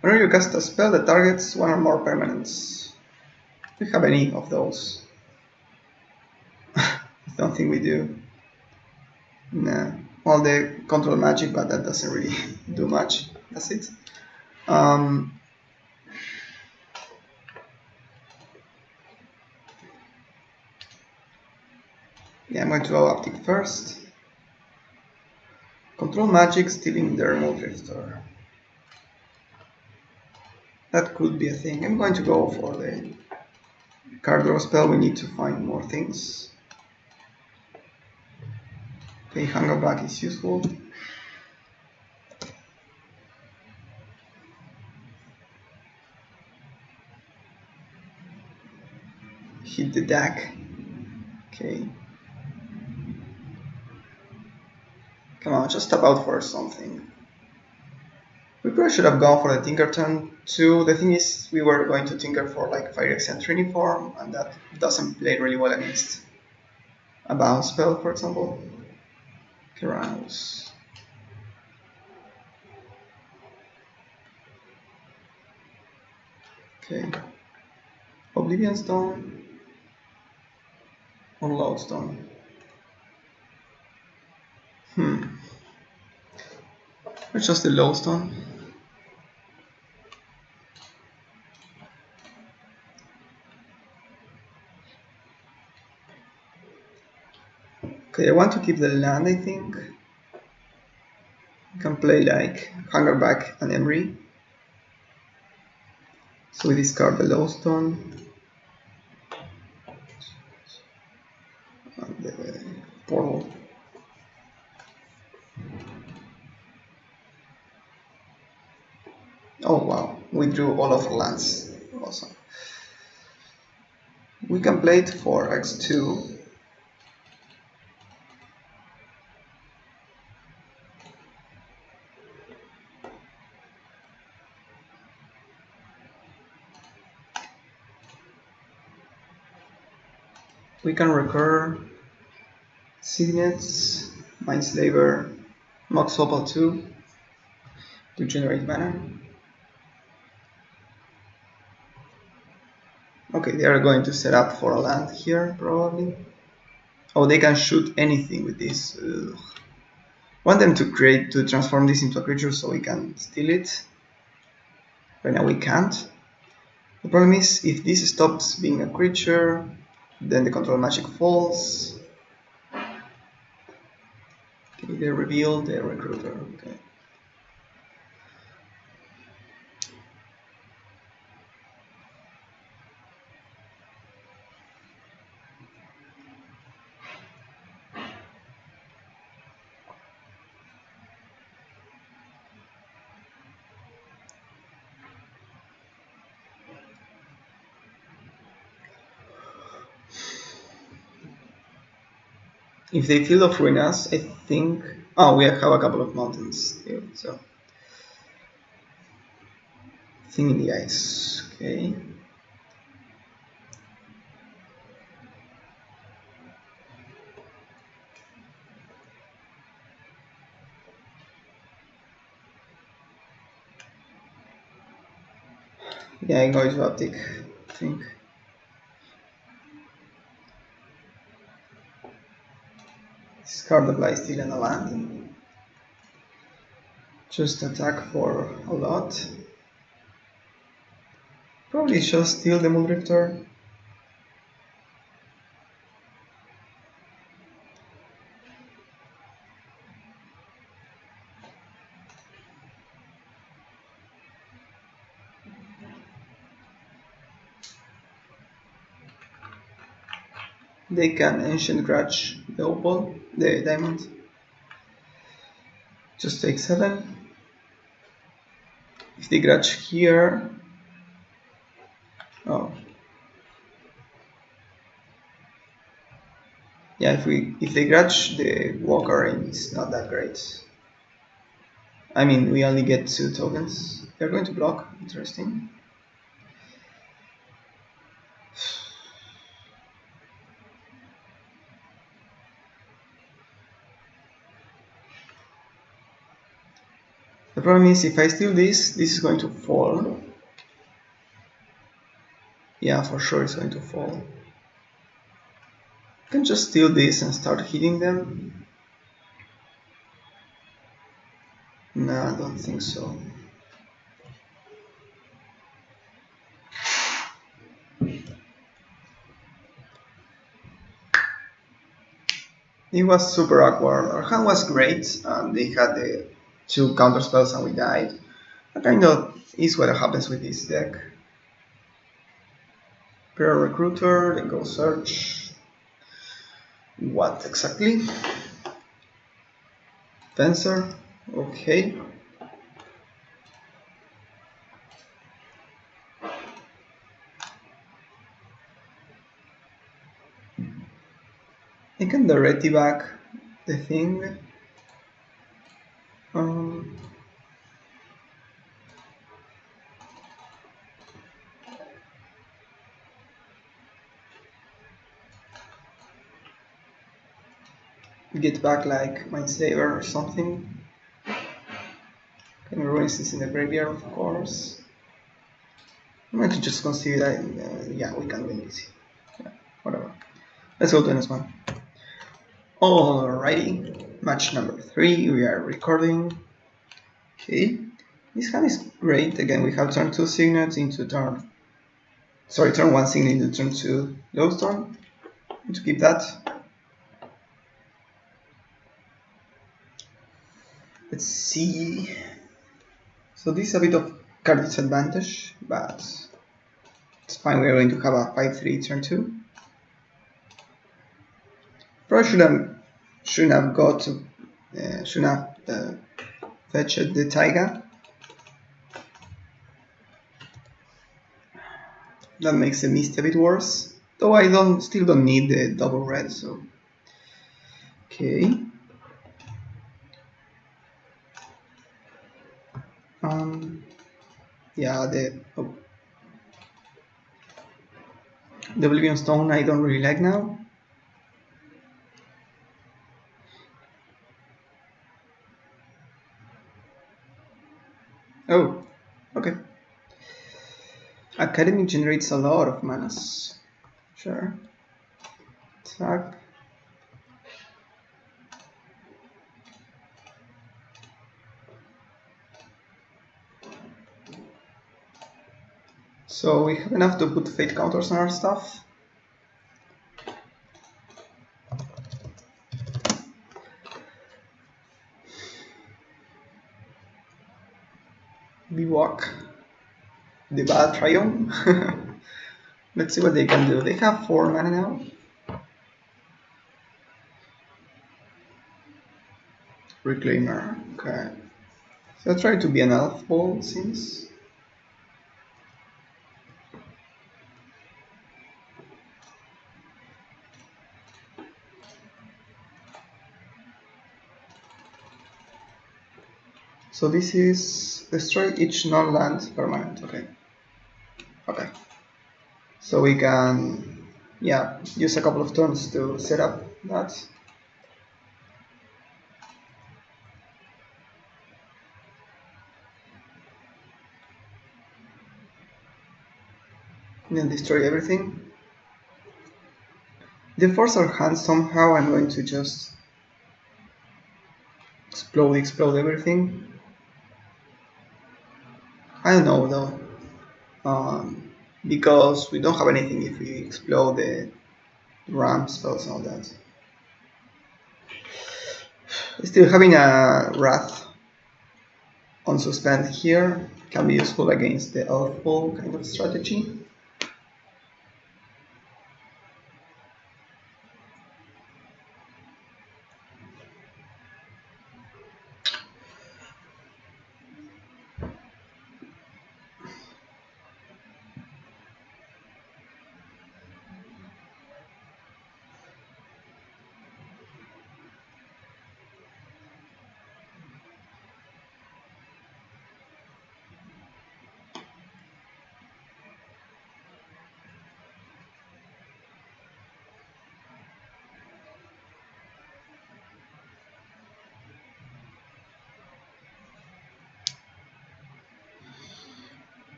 Whenever you cast a spell that targets one or more permanents. Do we have any of those? I don't think we do. Nah. Well, they control magic, but that doesn't really do much. That's it. Yeah, I'm going to go Optic first. Control magic, stealing the Remote Drifter. That could be a thing. I'm going to go for the card draw spell. We need to find more things. Okay, Hunger Back is useful. Hit the deck. Okay. Come on, just tap out for something. We probably should have gone for the Tinker turn too. The thing is, we were going to Tinker for like Fire Eccentric form, and that doesn't play really well against a bounce spell, for example. Carouse. Okay. Oblivion Stone. On Lodestone. It's just a Lodestone. Okay, I want to keep the land, I think. I can play like Hungerback and Emery. So we discard the Lodestone. And the Portal. Oh wow, we drew all of our lands. Awesome. We can play it for x2. We can recur Signets, Mindslaver, Mox Opal 2 to generate mana. Okay, they are going to set up for a land here, probably. Oh, they can shoot anything with this. Ugh. Want them to transform this into a creature so we can steal it. Right now we can't. The problem is, if this stops being a creature, then the control magic falls. Okay, they reveal the recruiter. Okay. If they Field of Ruinas, I think... Oh, we have a couple of mountains still, so... Thing in the ice, okay. Yeah, I'm going to uptick, I think. Discard the Blightsteel and a land. Just attack for a lot. Probably just steal the Muldrifter. They can Ancient Grudge the opal, the diamond. Just take 7. If they grudge here... Oh. Yeah, if they grudge, the Walker is not that great. I mean, we only get 2 tokens. They're going to block. Interesting. The problem is, if I steal this, this is going to fall. Yeah, for sure it's going to fall. I can just steal this and start hitting them. No, I don't think so. It was super awkward. Our hand was great, and they had the 2 counter spells and we died. That kind of is what happens with this deck. Pair recruiter, then go search. What exactly? Fencer, okay. I can directly back the thing. Get back like Mindsaver or something. Can ruin this in the graveyard, of course. I'm going to just consider that, yeah, we can win this. Yeah, whatever. Let's go to the next one. Alrighty, match number 3, we are recording. Okay, this hand is great. Again, we have turn 2 signets into turn... Sorry, turn 1 signet into turn 2 lowstone. To keep that. Let's see. So this is a bit of card disadvantage, but it's fine. We're going to have a 5-3 turn 2. Probably shouldn't have got to shouldn't have fetched the taiga. That makes the mist a bit worse. Though I still don't need the double red, so okay. Yeah, the Oblivion Stone I don't really like now. Oh, okay. Academy generates a lot of manas. Sure. Attack. So we have enough to put fate counters on our stuff. Bivouac. The bad Triumph. Let's see what they can do. They have 4 mana now. Reclaimer. Okay. So I'll try to be an elf ball, it seems. So this is destroy each non-land permanent. Okay. Okay. So we can, yeah, use a couple of turns to set up that. And then destroy everything. They force our hand somehow. I'm going to just explode everything. I don't know though, because we don't have anything if we explode the ramp spells and all that. Still having a Wrath on suspend here can be useful against the elf ball kind of strategy.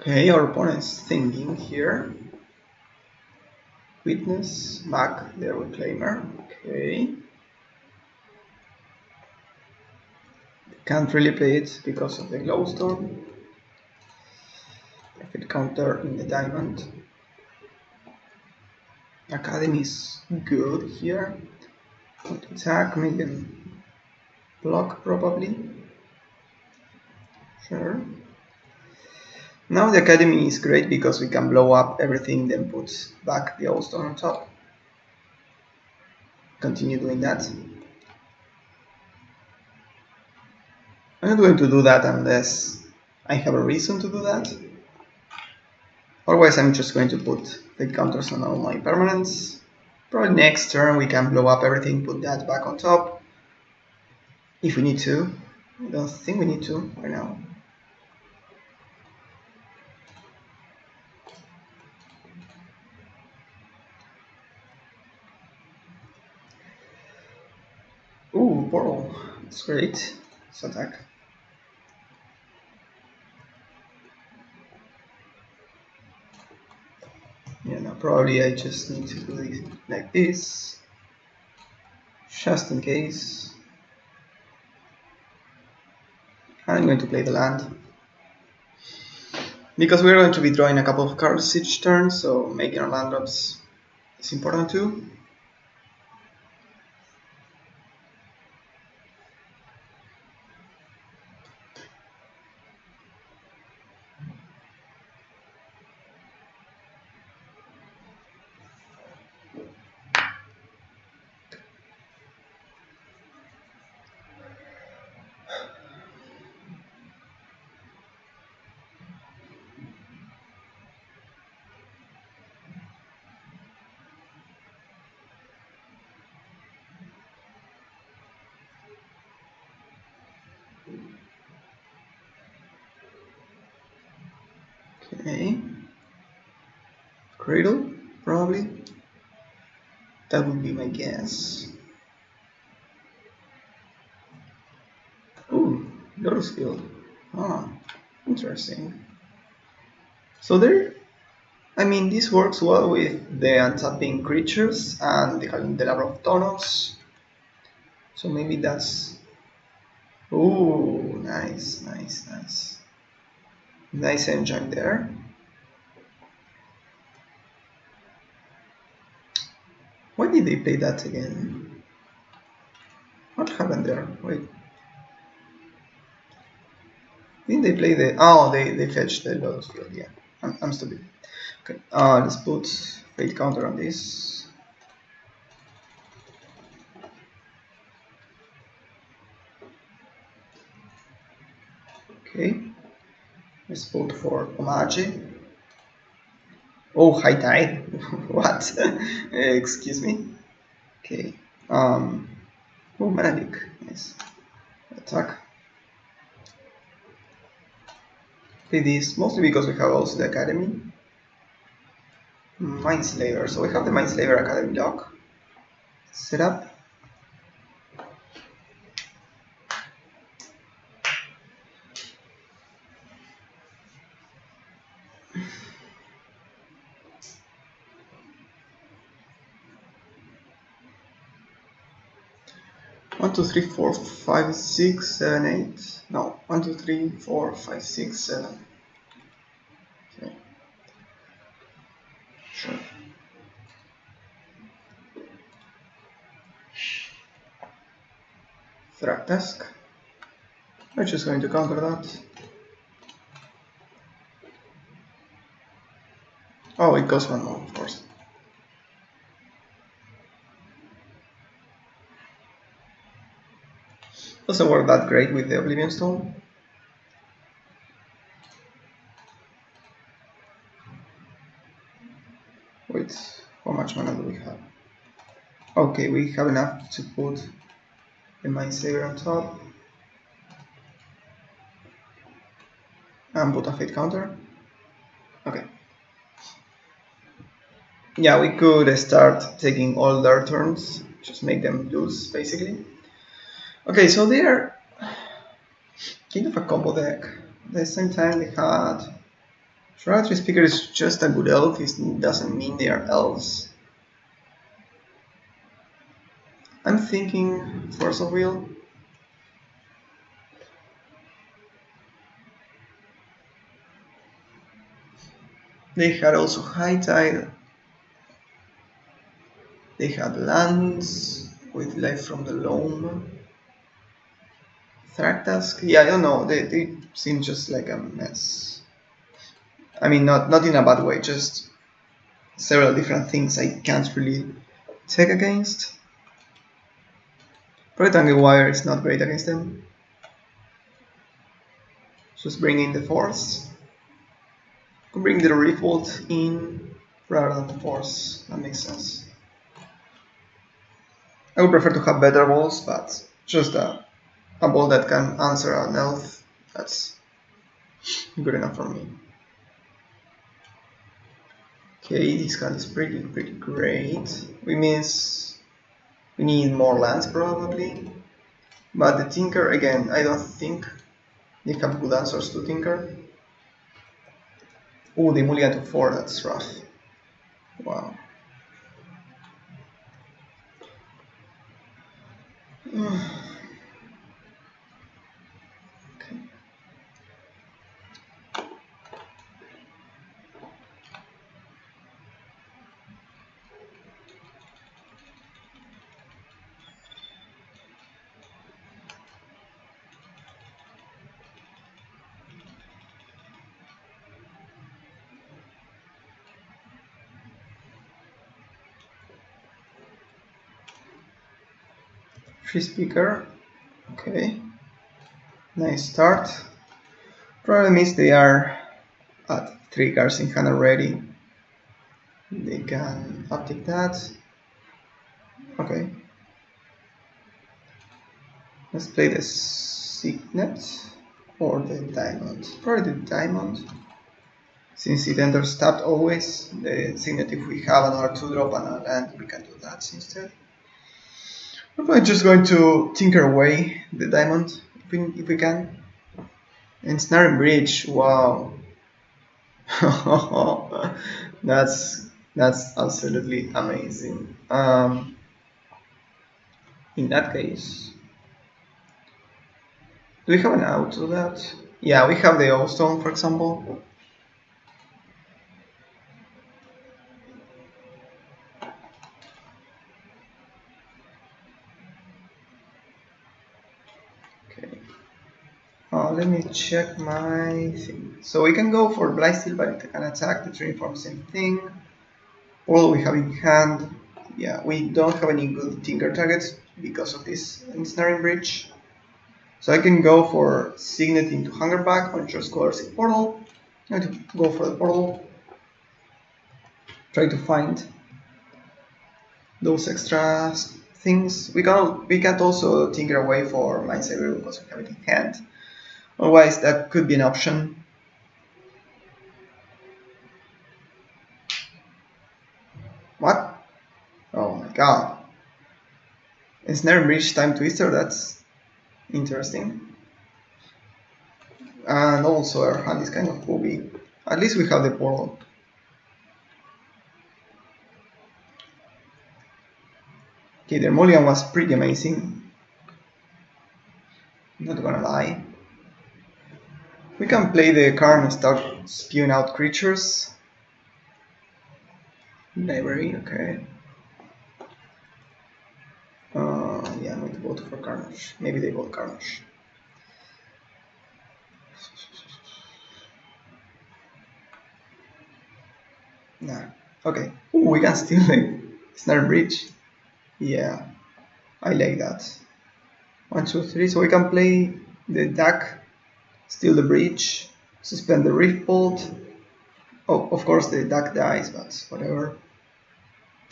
Okay, our opponent's thinking here. Witness, back the reclaimer. Okay. Can't really play it because of the glowstone. If it counter in the diamond. Academy is good here. Attack, maybe block probably. Sure. Now the academy is great because we can blow up everything, then put back the old stone on top. Continue doing that. I'm not going to do that unless I have a reason to do that. Otherwise, I'm just going to put fate counters on all my permanents. Probably next turn we can blow up everything, put that back on top. If we need to. I don't think we need to right now. Ooh, portal. That's great. Let's attack. Yeah, no, probably I just need to do it like this. Just in case. I'm going to play the land. Because we're going to be drawing a couple of cards each turn, so making our land drops is important too. Okay. Cradle, probably. That would be my guess. Ooh, Lotus Field. Ah, interesting. So there, I mean, this works well with the untapping creatures and having the number of Tonos. So maybe that's. Ooh, nice, nice, nice. Nice engine there. Why did they play that again? What happened there? Wait. Didn't they play the... Oh, they fetched the Lotus Field, yeah. I'm stupid. Okay, let's put fate counter on this. Okay. Let's vote for Homage. Oh, High Tide. What? Excuse me. Okay. Oh, Manalik. Nice. Attack. Play this mostly because we have also the Academy. Mindslaver. So we have the Mindslaver Academy lock. Set up. One, two, three, four, five, six, seven, eight. No, 1, 2, 3, 4, 5, 6, 7. Okay. Sure. Thraptask. We're just going to counter that. Oh, it costs one more, of course. Doesn't work that great with the Oblivion Stone. Wait, how much mana do we have? Okay, we have enough to put the Mindslaver on top. And put a fate counter. Okay. Yeah, we could start taking all their turns, just make them lose, basically. Okay, so they're kind of a combo deck. At the same time, they had... Shroudry Speaker is just a good elf, it doesn't mean they are elves. I'm thinking Force of Will. They had also High Tide. They had lands with Life from the Loam. Thractask? Yeah, I don't know. They seem just like a mess. I mean, not in a bad way, just several different things I can't really take against. Probably Wire is not great against them. Just bring in the Force. Bring the Revolt in rather than the Force. That makes sense. I would prefer to have better balls, but just a ball that can answer an elf, that's good enough for me. Okay, this card is pretty great. We need more lands probably. But the Tinker, again, I don't think they have good answers to Tinker. Oh, they mulligan to 4, that's rough. Wow. Okay. Free speaker. Okay. Nice start. Problem is they are at 3 cards in hand already. They can uptick that. Okay. Let's play the Signet or the Diamond. Probably the Diamond. Since it enters tapped always, the Signet, if we have another 2-drop and a land, we can do that instead. We're probably just going to tinker away the Diamond if we can. And Snare and Bridge, wow. that's absolutely amazing. In that case, do we have an out to that? Yeah, we have the O-Stone, for example. Okay. Let me check my thing. So we can go for Blightsteel, but it can attack the Tree Form, same thing. All we have in hand. Yeah, we don't have any good Tinker targets because of this Ensnaring Bridge. So I can go for Signet into Hungerback on just Coercive Portal. I'm going to go for the portal. Try to find those extra things. We can't also tinker away for Mindsaver because we have it in hand. Otherwise, that could be an option. What? Oh my god. Ensnare Bridge Time Twister, that's interesting. And also our hand is kind of poopy. At least we have the portal. Okay, the mulligan was pretty amazing. Not gonna lie. We can play the card and start spewing out creatures. Library, okay. Yeah, I'm going to vote for Carnage. Maybe they vote Carnage. Nah. Okay. Ooh, we can steal the Snare Bridge. Yeah, I like that. 1, 2, 3. So we can play the deck, steal the bridge, suspend the Rift Bolt. Oh, of course the deck dies, but whatever.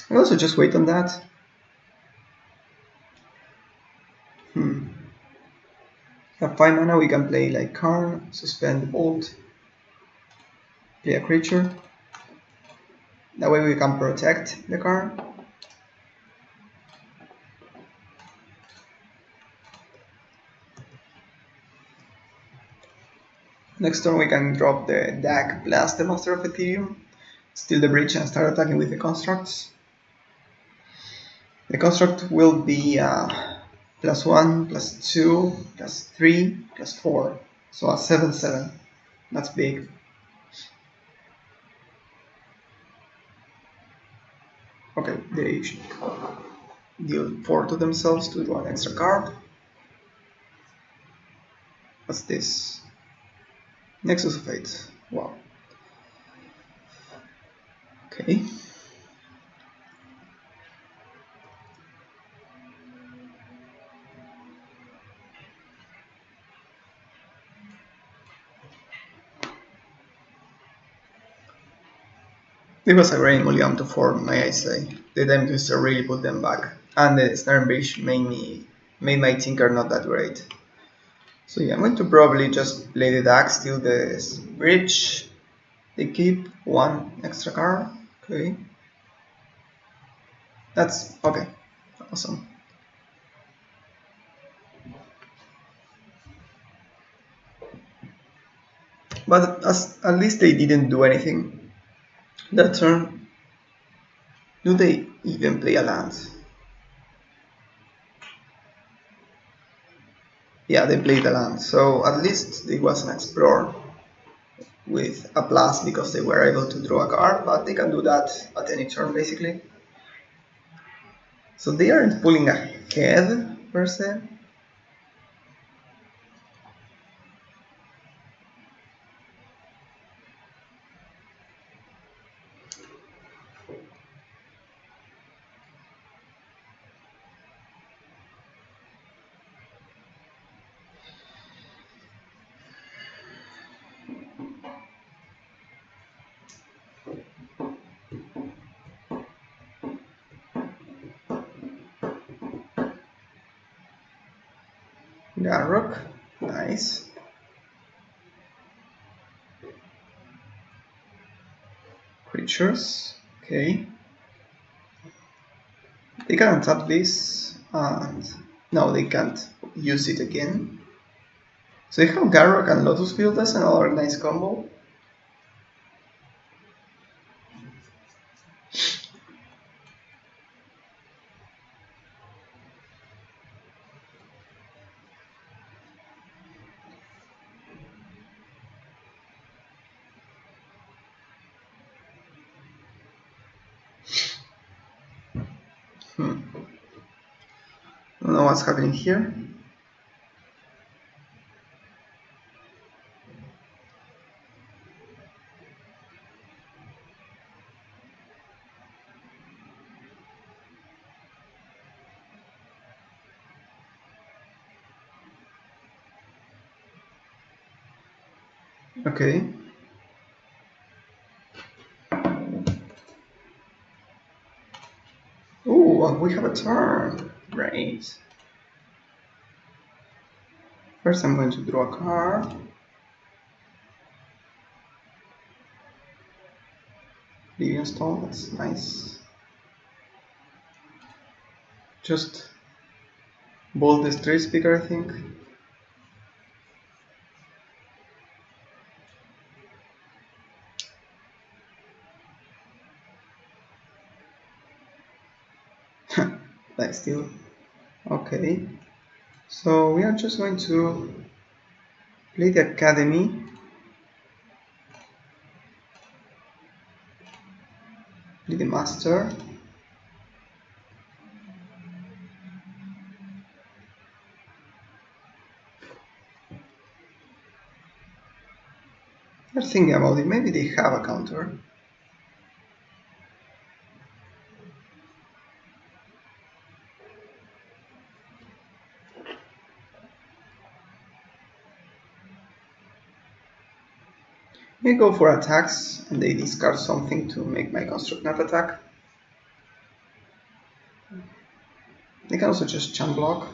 I also just wait on that. Have 5 mana, we can play like Karn, suspend the Bolt, play a creature. That way we can protect the Karn. Next turn we can drop the deck plus the Master of Ethereum, steal the bridge and start attacking with the constructs. The construct will be +1, +2, +3, +4, so a 7/7. That's big. Okay, they should deal 4 to themselves to draw an extra card. What's this? Nexus of Fate. Wow. Okay. It was a great emolium to form, may I say. The time twister really put them back, and the snare bridge made my tinker not that great. So yeah, I'm going to probably just play the deck, steal the bridge. They keep one extra card. Okay. That's okay. Awesome. But at least they didn't do anything. That turn, do they even play a land? Yeah, they played a land. So at least it was an explore with a plus because they were able to draw a card, but they can do that at any turn basically. So they aren't pulling ahead per se. Garrock, nice. Creatures, okay. They can untap this, and no, they can't use it again. So they have Garrock and Lotus Field, that's another nice combo. I don't know what's happening here. Okay. Ooh, we have a turn. Great. First I'm going to draw a card. Living Stone, that's nice. Just bolt the Street Speaker, I think. Like still. Okay. So we are just going to play the Academy. Play the Master. They're thinking about it. Maybe they have a counter. They go for attacks and they discard something to make my construct not attack. They can also just chunk block.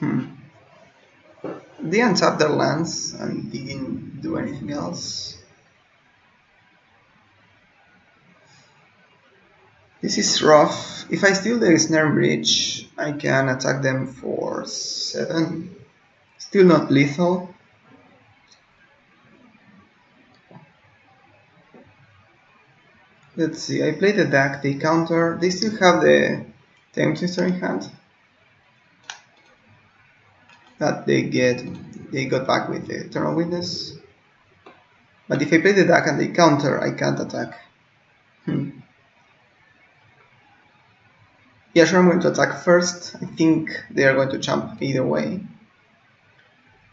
They untap their lands and didn't do anything else. This is rough. If I steal the Snare Bridge, I can attack them for 7. Still not lethal. Let's see, I play the deck, they counter. They still have the Time Twister in hand. That they got back with the Eternal Witness. But if I play the deck and they counter, I can't attack. Yeah, sure, I'm going to attack first. I think they are going to jump either way.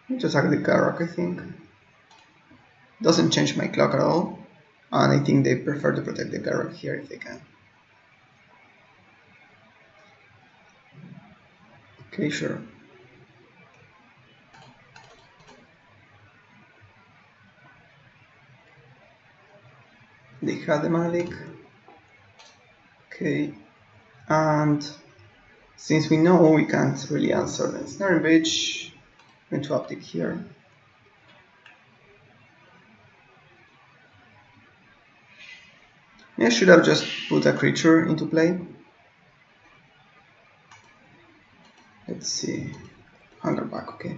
Need to attack the Garrock, I think. Doesn't change my clock at all. And I think they prefer to protect the Garrock here if they can. Okay, sure. They have the Malik. Okay. And since we know we can't really answer the Snaring Bridge, I'm going to uptick here. I should have just put a creature into play. Let's see. Hungerback, okay.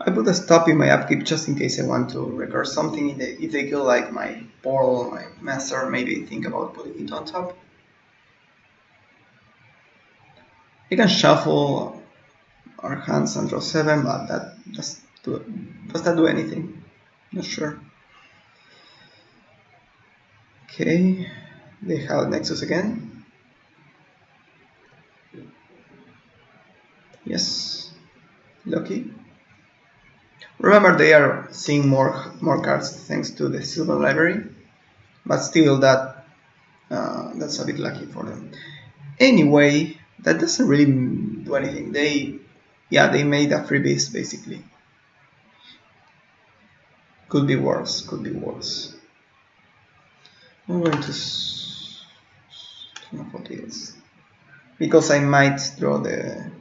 I put a stop in my upkeep just in case I want to record something. If they kill like my portal, my master, maybe think about putting it on top. I can shuffle our hands and draw 7, but does that do anything? Not sure. Okay, they have Nexus again. Yes, lucky. Remember, they are seeing more cards thanks to the Silver Library, but still that's a bit lucky for them. Anyway, that doesn't really do anything. They made a free beast basically. Could be worse. Could be worse. I'm going to because I might draw the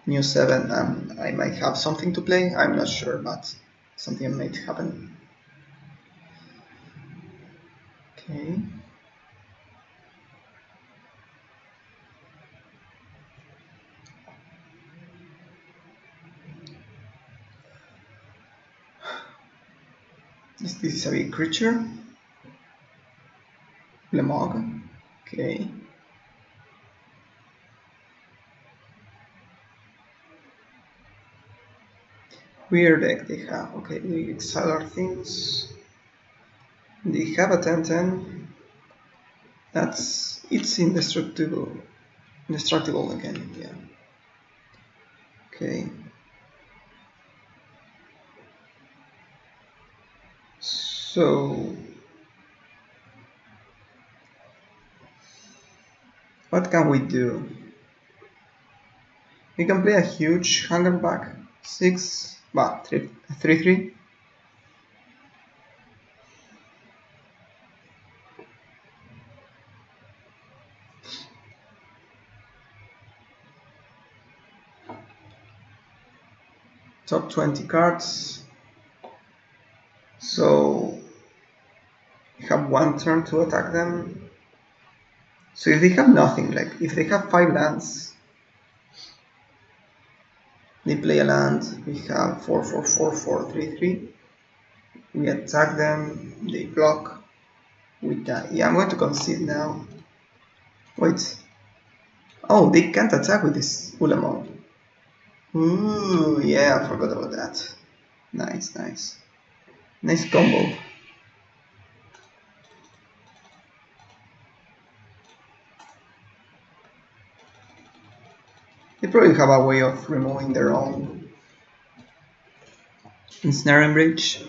new 7 and I might have something to play. I'm not sure, but something might happen. Okay. This is a big creature. Lemog. Okay. Weird deck they have. Okay, we exile our things. They have a 10-10. It's indestructible. Indestructible again, yeah. Okay. So what can we do? We can play a huge Hungerback 6, but 3-3. Top 20 cards. So we have one turn to attack them. So if they have nothing, like if they have 5 lands, they play a land, we have 4-4-4-4-3-3. We attack them, they block, we die. Yeah, I'm going to concede now. Wait. Oh, they can't attack with this Ulamog. Ooh, yeah, I forgot about that. Nice, nice. Nice combo. They probably have a way of removing their own ensnaring bridge.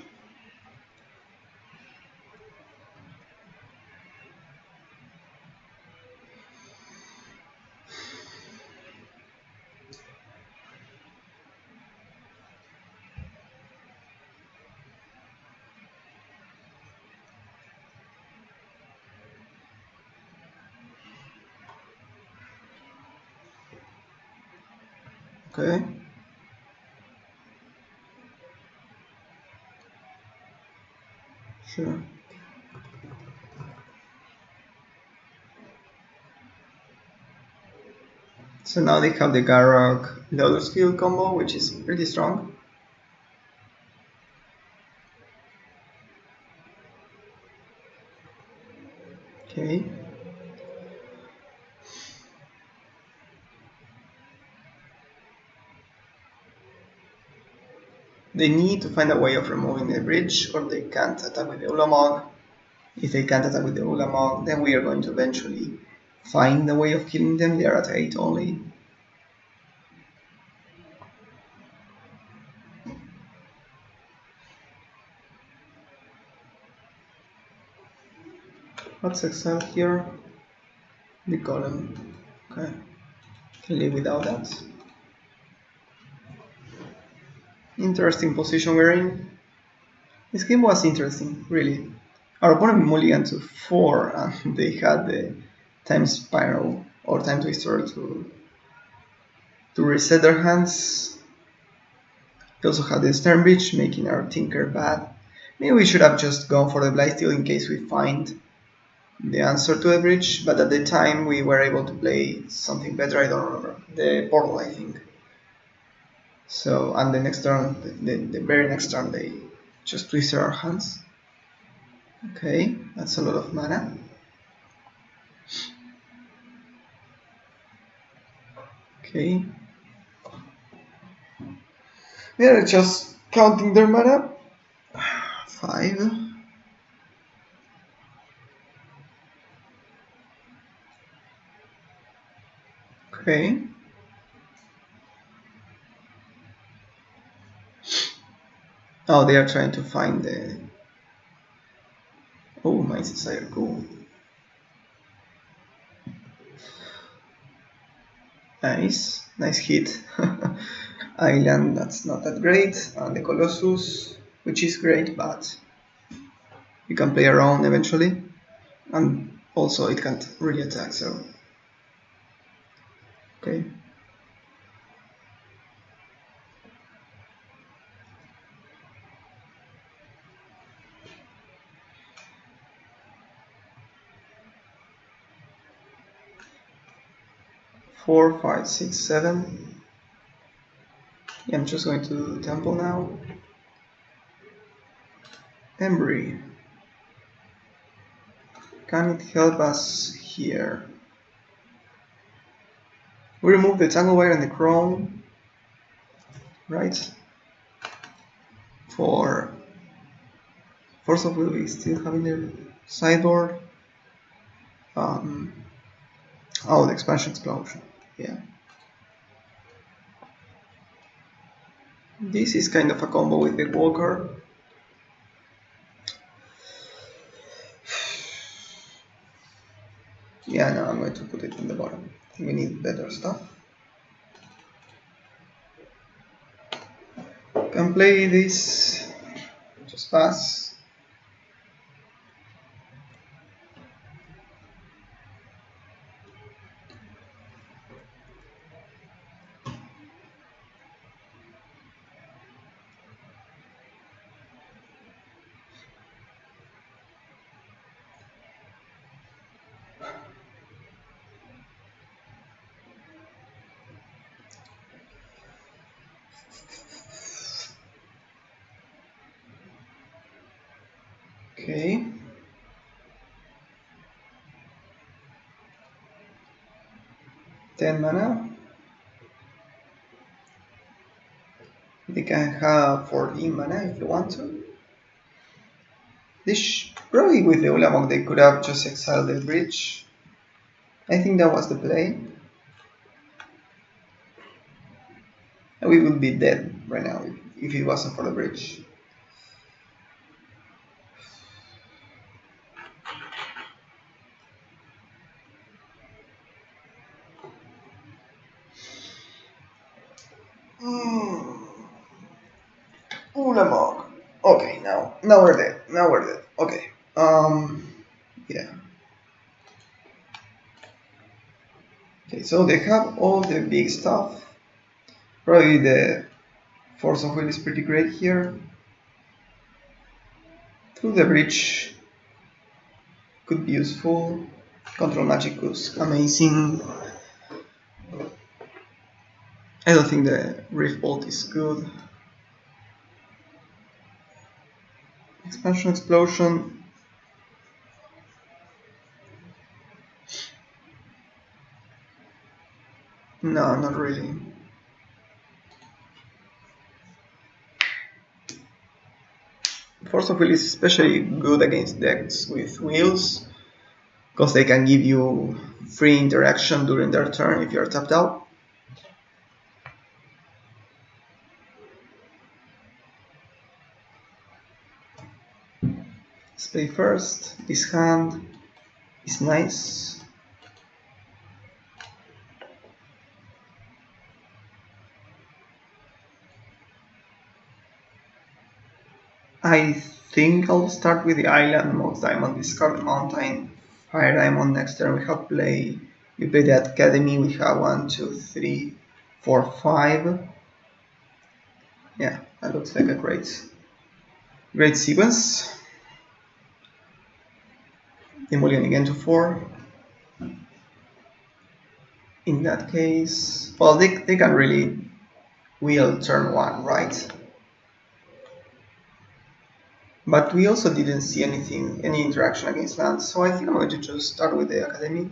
Okay. Sure. So now they have the Garrock Loader Skill combo, which is pretty strong. Okay. They need to find a way of removing the bridge, or they can't attack with the Ulamog. If they can't attack with the Ulamog, then we are going to eventually find a way of killing them. They are at 8 only. What's exiled here? The golem. Okay. Can live without that. Interesting position we're in. This game was interesting, really. Our opponent mulliganed to 4 and they had the time spiral or time twister to reset their hands. They also had the stern bridge, making our tinker bad. Maybe we should have just gone for the blightsteel in case we find the answer to the bridge, but at the time we were able to play something better. I don't remember. The portal, I think. So, and the next turn, the very next turn, they just twisted our hands. Okay, that's a lot of mana. Okay. We are just counting their mana. 5. Okay. Oh, they are trying to find the... Oh, Mighty Desire, cool. Nice, nice hit. Island, that's not that great. And the Colossus, which is great, but you can play around eventually. And also it can't really attack, so... Okay. Four, five, six, 7. Yeah, I'm just going to Temple now. Embry. Can it help us here? We remove the Tangle Wire and the Chrome, right? For Force of Will, we still have in the sideboard. Oh, the Expansion Explosion. Yeah. This is kind of a combo with the Walker. Yeah, no, I'm going to put it in the bottom. I think we need better stuff. Can play this. Just pass. Okay. Ten mana. They can have 14 mana if you want to. This probably with the Ulamog they could have just exiled the bridge. I think that was the play. And we would be dead right now if it wasn't for the bridge. Ulamog. Okay, now we're dead. Now we're dead. Okay. Yeah. Okay, so they have all the big stuff. Probably the Force of Will is pretty great here. Through the bridge could be useful. Control Magic was amazing. I don't think the Rift Bolt is good. Expansion Explosion. No, not really. Force of Will is especially good against decks with wheels, because they can give you free interaction during their turn if you're tapped out. Let's play first. This hand is nice. I think I'll start with the island, Mox Diamond, discard mountain, fire diamond. Next turn we play the academy. We have 1, 2, 3, 4, 5. Yeah, that looks like a great sequence. Emolian again to 4. In that case, well, they can really wheel turn 1, right? But we also didn't see any interaction against lands, so I think I'm going to just start with the academy.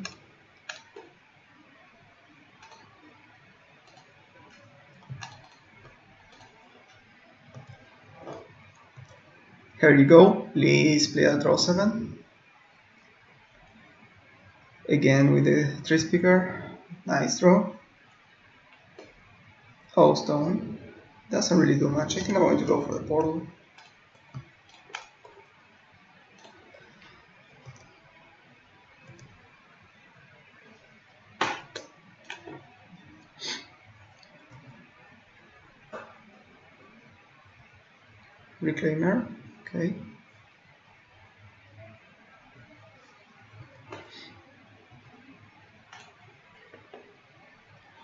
Here you go. Please play a draw 7. Again with the 3 speaker. Nice draw. Oh, stone. Doesn't really do much. I think I'm going to go for the portal. Reclaimer. Okay.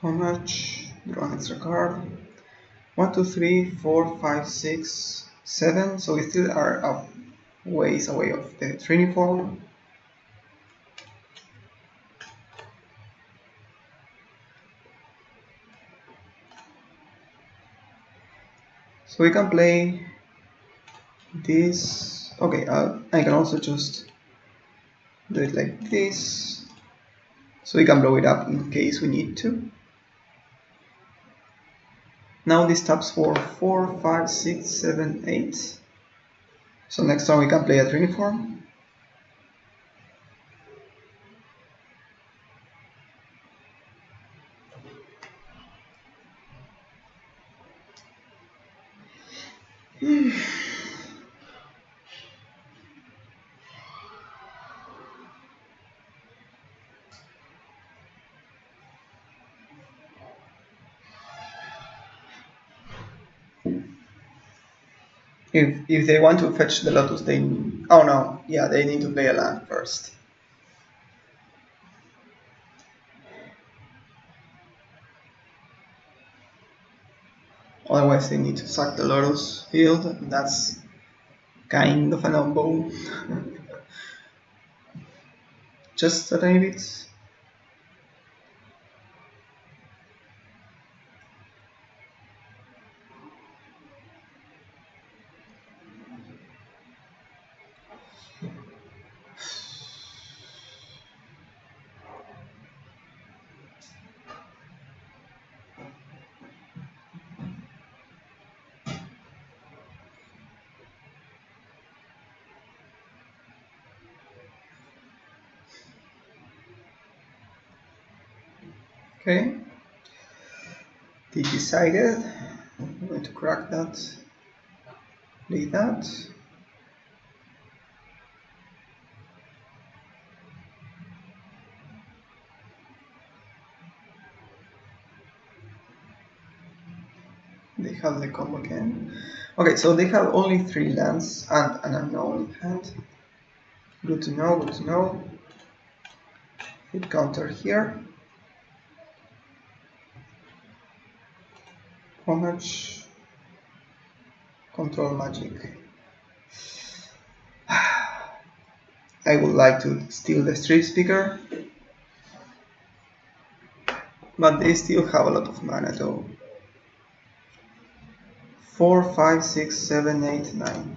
How much? Draw an extra card. 1, 2, 3, 4, 5, 6, 7. So we still are up ways away of the Trinity form. So we can play this. Okay, I can also just do it like this. So we can blow it up in case we need to. Now this taps for 4, 5, 6, 7, 8. So next turn we can play a Trinity form. If they want to fetch the Lotus, they oh no, yeah, they need to play a land first. Otherwise, they need to sack the Lotus field, and that's kind of an unknown. Just a tiny bit. Okay. They decided I'm going to crack that. Play that. They have the combo again. Okay, so they have only 3 lands and an unknown in hand. Good to know, good to know. Hit counter here. How much? Control magic. I would like to steal the street speaker, but they still have a lot of mana though. 4, 5, 6, 7, 8, 9.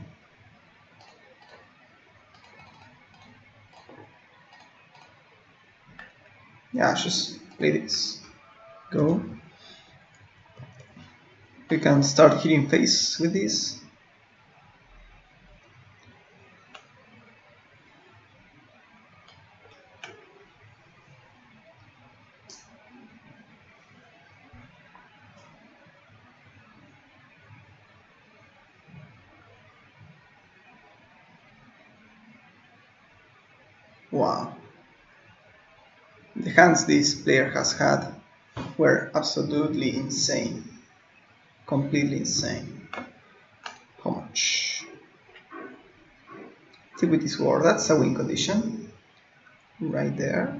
Yeah, just play this. Go. We can start hitting face with this. Wow. The hands this player has had were absolutely insane. Completely insane. How much? Antiquity Sword, that's a win condition. Right there.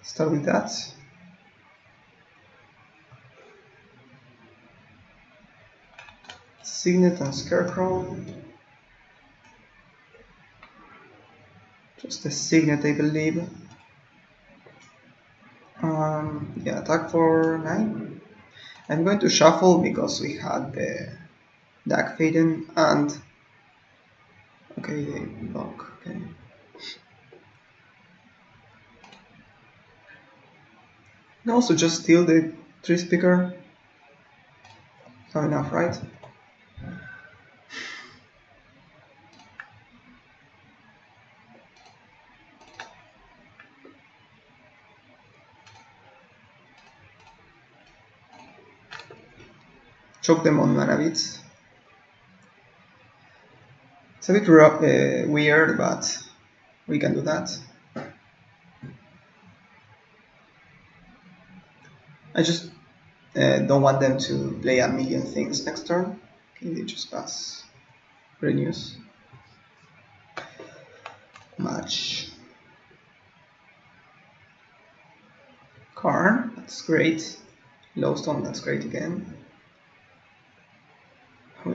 Start with that. Signet and Scarecrow. Just a Signet, I believe. Yeah, attack for 9. I'm going to shuffle because we had the Dark Faden and... Okay, they block. Okay. You can also just steal the tree speaker. Not enough, right? Choke them on mana bits. It's a bit weird, but we can do that. I just don't want them to play a million things next turn. Okay, they just pass. Great news. Match. Karn, that's great. Lowstone, that's great again.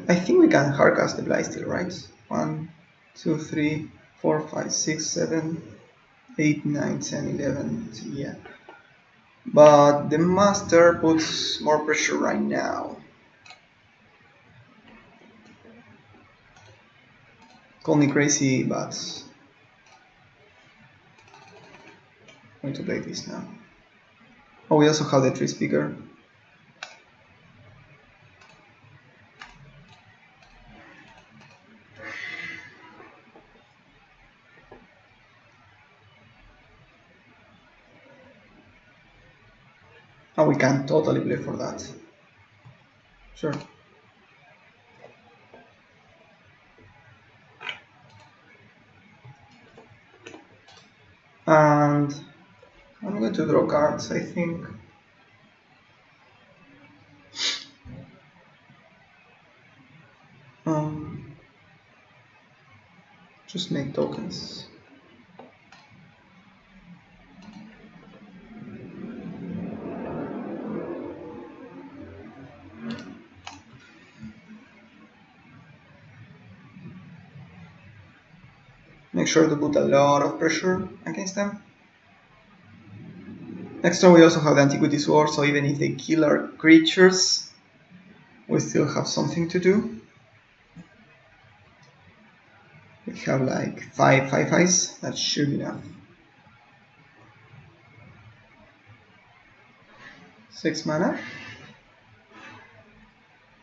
I think we can hardcast the Blightsteel, right? 1, 2, 3, 4, 5, 6, 7, 8, 9, 10, 11, yeah. But the Master puts more pressure right now. Call me crazy, but I'm going to play this now. Oh, we also have the tree speaker. And we can totally play for that. Sure. And I'm going to draw cards, I think. Just make tokens. Make sure to put a lot of pressure against them. Next turn we also have the Antiquity Sword, so even if they kill our creatures, we still have something to do. We have like 5 5/5s, that should be enough. 6 mana.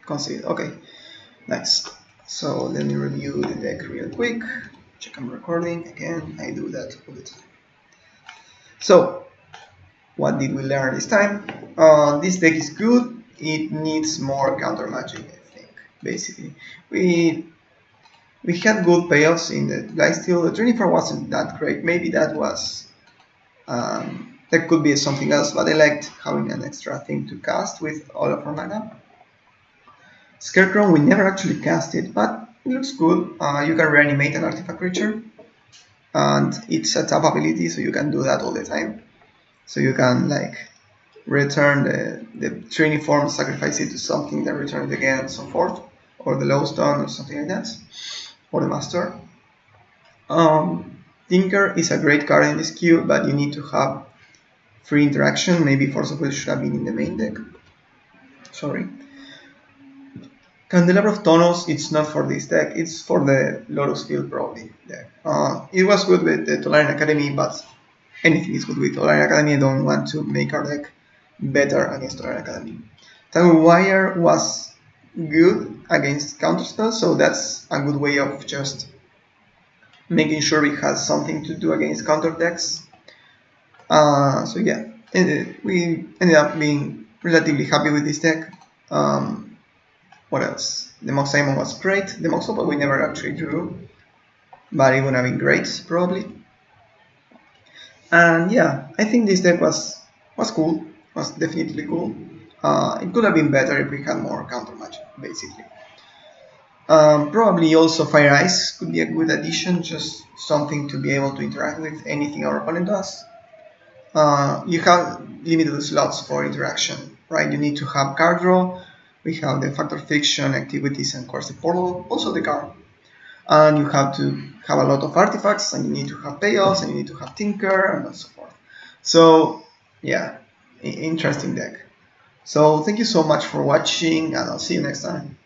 Concede, okay, nice. So let me review the deck real quick. Check I'm recording, again, I do that all the time. So, what did we learn this time? This deck is good, it needs more counter magic, I think, basically. We had good payoffs in the Blightsteel. The 24 wasn't that great, maybe that was... that could be something else, but I liked having an extra thing to cast with all of our mana. Scarecrow, we never actually cast it, but it looks good. You can reanimate an artifact creature, and it's a tap ability, so you can do that all the time. So you can like return the Trini form, sacrifice it to something, then return it again, and so forth, or the Lowstone or something like that, or the Master. Tinker is a great card in this queue, but you need to have free interaction. Maybe Force of Will should have been in the main deck. Sorry. Candelabra of Tonos, it's not for this deck, it's for the Lotus Field probably deck. It was good with the Tolarian Academy, but anything is good with Tolarian Academy. I don't want to make our deck better against Tolarian Academy. Tangle Wire was good against counterspells, so that's a good way of just making sure we have something to do against counter decks. So yeah, we ended up being relatively happy with this deck. What else? The Mox Simon was great. The Mox Opal we never actually drew, but it would have been great probably. And yeah, I think this deck was cool. Was definitely cool. It could have been better if we had more counter magic, basically. Probably also Fire Ice could be a good addition, just something to be able to interact with anything our opponent does. You have limited slots for interaction, right? You need to have card draw. We have the Factor Fiction, Activities, and of course the Portal, also the card. And you have to have a lot of artifacts, and you need to have payoffs, and you need to have Tinker, and so forth. So, yeah, interesting deck. So, thank you so much for watching, and I'll see you next time.